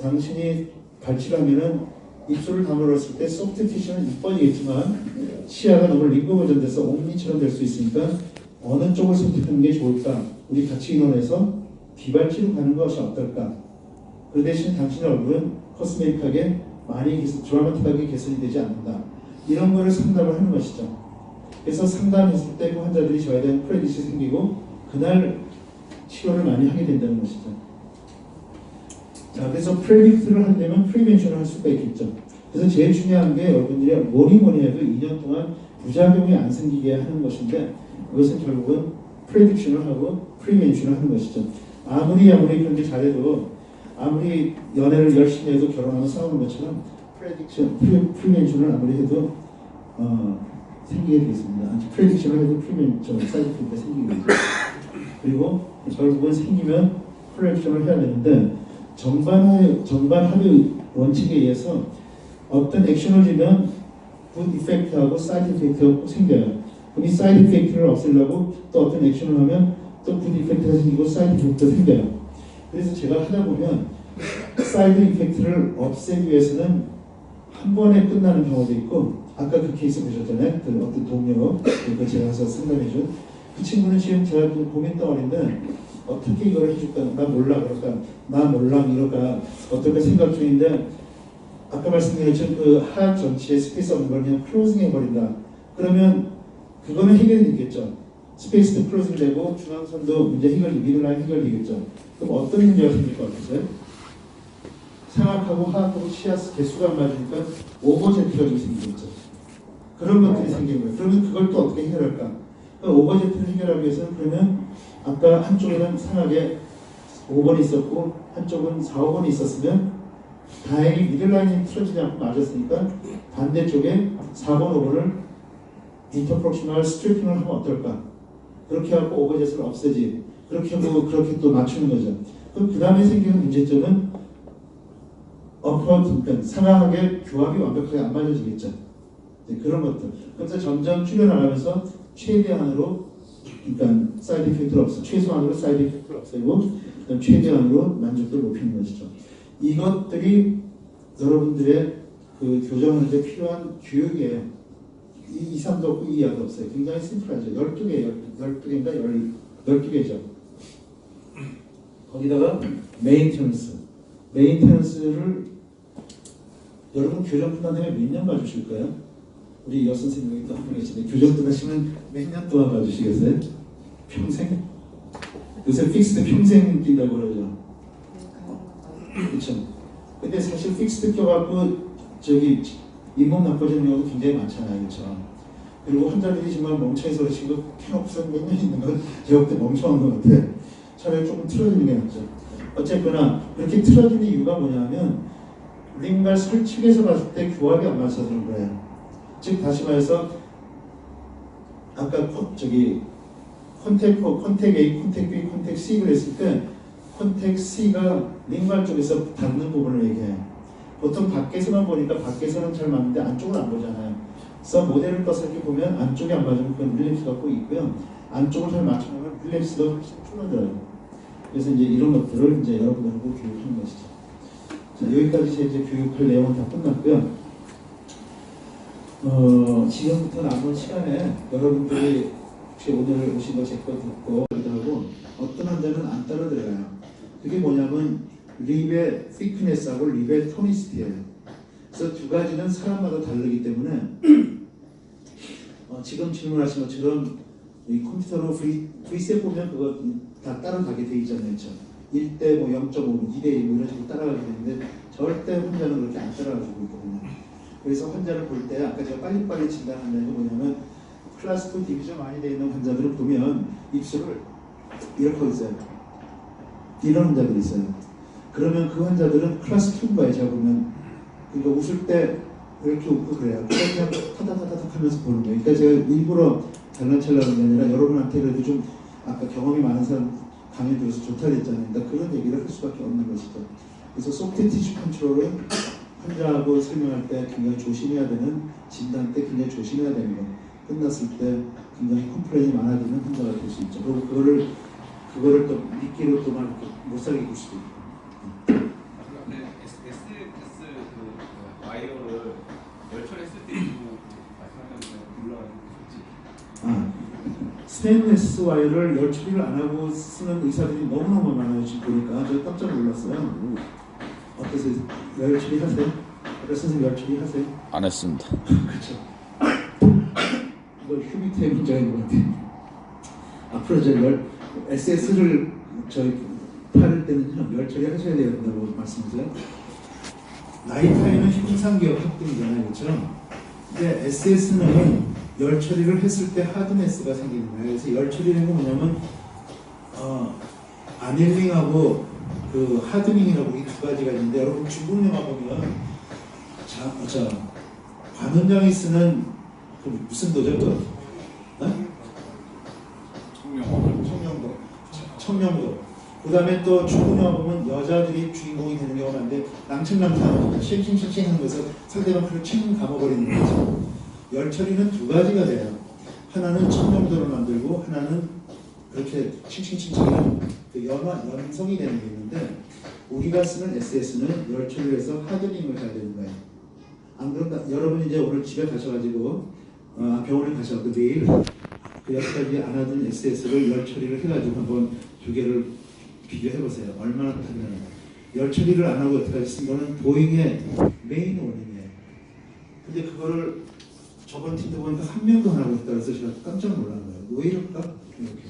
당신이 발치를 하면은 입술을 다물었을 때 소프트 티슈는 이뻐지겠지만 치아가 너무 링거버전돼서 옥니처럼 될 수 있으니까 어느 쪽을 선택하는 게 좋을까? 우리 같이 의논해서 비발치로 가는 것이 어떨까? 그 대신 당신의 얼굴은 코스메틱하게 많이 드라마틱하게 개선이 되지 않는다. 이런 거를 상담을 하는 것이죠. 그래서 상담했을 때 그 환자들이 저에 대한 크레딧이 생기고 그날 치료를 많이 하게 된다는 것이죠. 자, 그래서 프레딕트를 하려면 프리벤션을 할 수가 있겠죠. 그래서 제일 중요한 게 여러분들이 뭐니 해도 2년 동안 부작용이 안 생기게 하는 것인데 그것은 결국은 프레딕션을 하고 프리벤션을 하는 것이죠. 아무리 그런데 잘해도 아무리 연애를 열심히 해도 결혼하면 싸우는 것처럼 프리벤션을 아무리 해도 생기게 되겠습니다. 프레딕션을 해도 프리벤션 사이드 이펙트가 생기게 되죠. 그리고 결국은 생기면 프리벤션을 해야 되는데 전반합의 원칙에 의해서 어떤 액션을 지면 굿 이펙트하고 사이드 이펙트가 꼭 생겨요. 그럼 이 사이드 이펙트를 없애려고 또 어떤 액션을 하면 또 굿 이펙트가 생기고 사이드 이펙트가 생겨요. 그래서 제가 하다 보면 사이드 이펙트를 없애기 위해서는 한 번에 끝나는 경우도 있고 아까 그 케이스 보셨잖아요. 그 어떤 동료 그 제가 가서 상담해준 그 친구는 지금 제가 고민 덩어리인데 어떻게 이걸 해줄까? 나 몰라 그럴까? 나 몰라 이럴까? 어떨까 생각 중인데 아까 말씀드렸죠. 그 하악 전치에 스페이스 없는 걸 그냥 클로징 해버린다. 그러면 그거는 해결이 되겠죠. 스페이스도 클로징 되고 중앙선도 문제 해결이 미들라인 해결되겠죠. 그럼 어떤 문제가 생길 것 같으세요? 상악하고 하악하고 치아 개수가 안 맞으니까 오버제트가 좀 생기겠죠. 그런 것들이 생기는 거예요. 그러면 그걸 또 어떻게 해결할까? 오버제트를 해결하기 위해서는 그러면 아까 한쪽에는 상하게 5번이 있었고 한쪽은 4, 5번이 있었으면 다행히 미들라인이 틀어지지 않고 맞았으니까 반대쪽에 4번, 5번을 인터프록시널 스트리핑을 하면 어떨까? 그렇게 하고 오버제트를 없애지. 그렇게 하고 그렇게 또 맞추는 거죠. 그럼 그 다음에 생기는 문제점은 그러니까 상하하게 교합이 완벽하게 안 맞아지겠죠. 그런 것들. 그래서 점점 줄여나가면서 최대한으로 그러니까 사이드 이펙트를 최소한으로 사이드 이펙트를 없애고 최대한으로 만족도를 높이는 것이죠. 이것들이 여러분들의 그 교정하는데 필요한 교육이에요. 2, 3도 없고 2하도 없어요. 굉장히 심플하죠. 12개인가 12개죠. 거기다가 메인테넌스를 여러분 교정 끝나면 몇 년 봐주실까요? 우리 여선생님이 또 한 분 계시는데 교정 끝나시면 몇 년 동안 봐주시겠어요? 평생? 요새 픽스드 평생 뛴다고 그러죠. 그렇죠. 근데 사실 픽스드 껴갖고 저기 잇몸 나빠지는 경우도 굉장히 많잖아요. 그렇죠. 그리고 환자들이 정말 멍청해서 그러신 거 캐놓고서 몇 년 있는 건 제가 볼 때 멍청한 것 같아. 차라리 조금 틀어지는 게 낫죠. 어쨌거나 그렇게 틀어지는 이유가 뭐냐면 링발 설치에서 봤을 때 교합이 안 맞아서 그런 거예요. 즉 다시 말해서 아까 저기 컨택 A, 컨택 B, 컨택 C를 했을 때 컨택 C가 링발 쪽에서 닿는 부분을 얘기해요. 보통 밖에서만 보니까 밖에서는 잘 맞는데 안쪽을 안 보잖아요. 그래서 모델을 떠서 이렇게 보면 안쪽이 안 맞으면 그건 릴랩스가 꼭 있고요. 안쪽을 잘 맞추면 릴랩스가 훨씬 줄어들어요. 그래서 이제 이런 것들을 이제 여러분들하고 교육하는 것이죠. 자, 여기까지 이제 교육할 내용은 다 끝났고요. 지금부터 남은 시간에 여러분들이 혹시 오늘 오신 거 제 거 듣고 하고 어떤 환자는 안 따라 들어가요. 그게 뭐냐면 립의 thickness하고 립의 tonicity예요. 그래서 두 가지는 사람마다 다르기 때문에 지금 질문하신 것처럼 이 컴퓨터로 프리셋 보면 그거 다 따라가게 돼 있잖아요. 그렇죠? 1대 뭐 0.5, 2대 1 이런 식으로 따라가게 되는데 절대 환자는 그렇게 안 따라가지고 있거든요. 그래서 환자를 볼 때 아까 제가 빨리빨리 진단한다는 게 뭐냐면 클래스 2 디비전 많이 되어 있는 환자들을 보면 입술을 이렇게 하고 있어요. 이런 환자들이 있어요. 그러면 그 환자들은 클래스 2인가요? 제가 보면 그러니까 웃을 때 이렇게 웃고 그래요. 그냥 타닥타닥 하면서 보는 거예요. 그러니까 제가 일부러 장난치려는 게 아니라 여러분한테 그래도 좀 아까 경험이 많은 사람 강의 들어서 좋다 그랬잖아요. 그러니까 그런 얘기를 할 수밖에 없는 것이죠. 그래서 소프트 티슈 컨트롤은 환자하고 설명할 때 굉장히 조심해야 되는, 진단 때 굉장히 조심해야 되는 거. 끝났을 때 굉장히 컴플레인이 많아지는 환자가 될 수 있죠. 그리고 그거를 또 미끼로 또 막 못 살게 굴 수도 있고. SS 그 와이어를 열처리했을 때 말씀하셨는데 올라가지고 스테인리스 와이어를 열 처리를 안 하고 쓰는 의사들이 너무너무 많아요. 지금 보니까 저 깜짝 놀랐어요. 어떠세요? 열 처리 하세요? 선생님 열 처리 하세요? 안 했습니다. 그렇죠. 이거 휴비트의 문제인 것 같아요. 앞으로 저희 SS를 저희 팔을 때는요 열 처리 하셔야 된다고 말씀드려요. 라이파이는 형상기업 합금이잖아요, 그렇죠? 근데 SS는 열 처리를 했을 때 하드네스가 생기는 거예요. 그래서 열 처리라는 건 뭐냐면 아넬링하고 그 하드닝이라고 이 두 가지가 있는데 여러분 중국 영화 보면 관원장이 쓰는 그 무슨 도죠? 청명도. 그 다음에 또 중국 영화 보면 여자들이 주인공이 되는 경우가 많은데 낭청낭청하는 싱싱싱싱 하는 것을 상대방 그걸 칭 감아버리는 거죠. 열 처리는 두 가지가 돼요. 하나는 청명도를 만들고 하나는 그렇게 칭칭칭칭하는 그 연성이 되는 게 있는데 우리가 쓰는 SS는 열 처리를 해서 하드닝을 해야 되는 거예요. 안 그런가? 여러분이 이제 오늘 집에 가셔가지고 병원에 가셔가지고 내일 그 여기까지 안 하던 SS를 열 처리를 해가지고 한번 두 개를 비교해보세요. 얼마나 다르냐. 열 처리를 안 하고 어떻게 하겠습니까? 이거는 보잉의 메인 원인이에요. 근데 그거를 저번 팀도 보니까 한 명도 안 하고 있다 그래서 제가 깜짝 놀란 거예요. 왜 이럴까? 이렇게.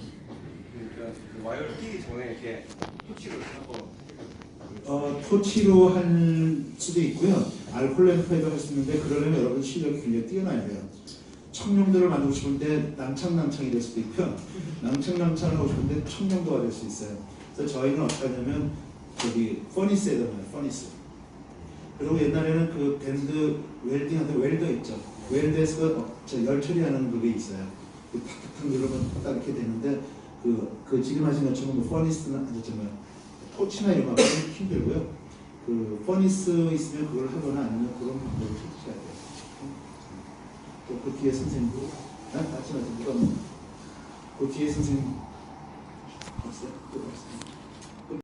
그러니까 그 와이어를 끼기 전에 이렇게 토치를 한번 토치로 할 수도 있고요. 알코올 램프에도 할 수 있는데 그러려면 여러분 실력이 굉장히 뛰어나야 돼요. 청룡도를 만들고 싶은데 낭창낭창이 될 수도 있고요. 낭창낭창을 하고 싶은데 청룡도가 될 수 있어요. 그래서 저희는 어떻게 하냐면 저기 퍼니스에다 놔요. 퍼니스. 그리고 옛날에는 그 밴드 웰딩하는 웰더 있죠. 웰드에서 열 처리하는 그게 있어요. 그 탁탁탁 누르면 딱 이렇게 되는데 그 지금 하신 것처럼 퍼니스는 아니지만 토치나 이런 거 힘들고요. 그 퍼니스 있으면 그걸 하거나 아니면 그런 방법을 찾으셔야 돼요. 또 그 뒤에 선생님도 같이 맞은 누가 그 뒤에 선생님 없어요? 또 없어요?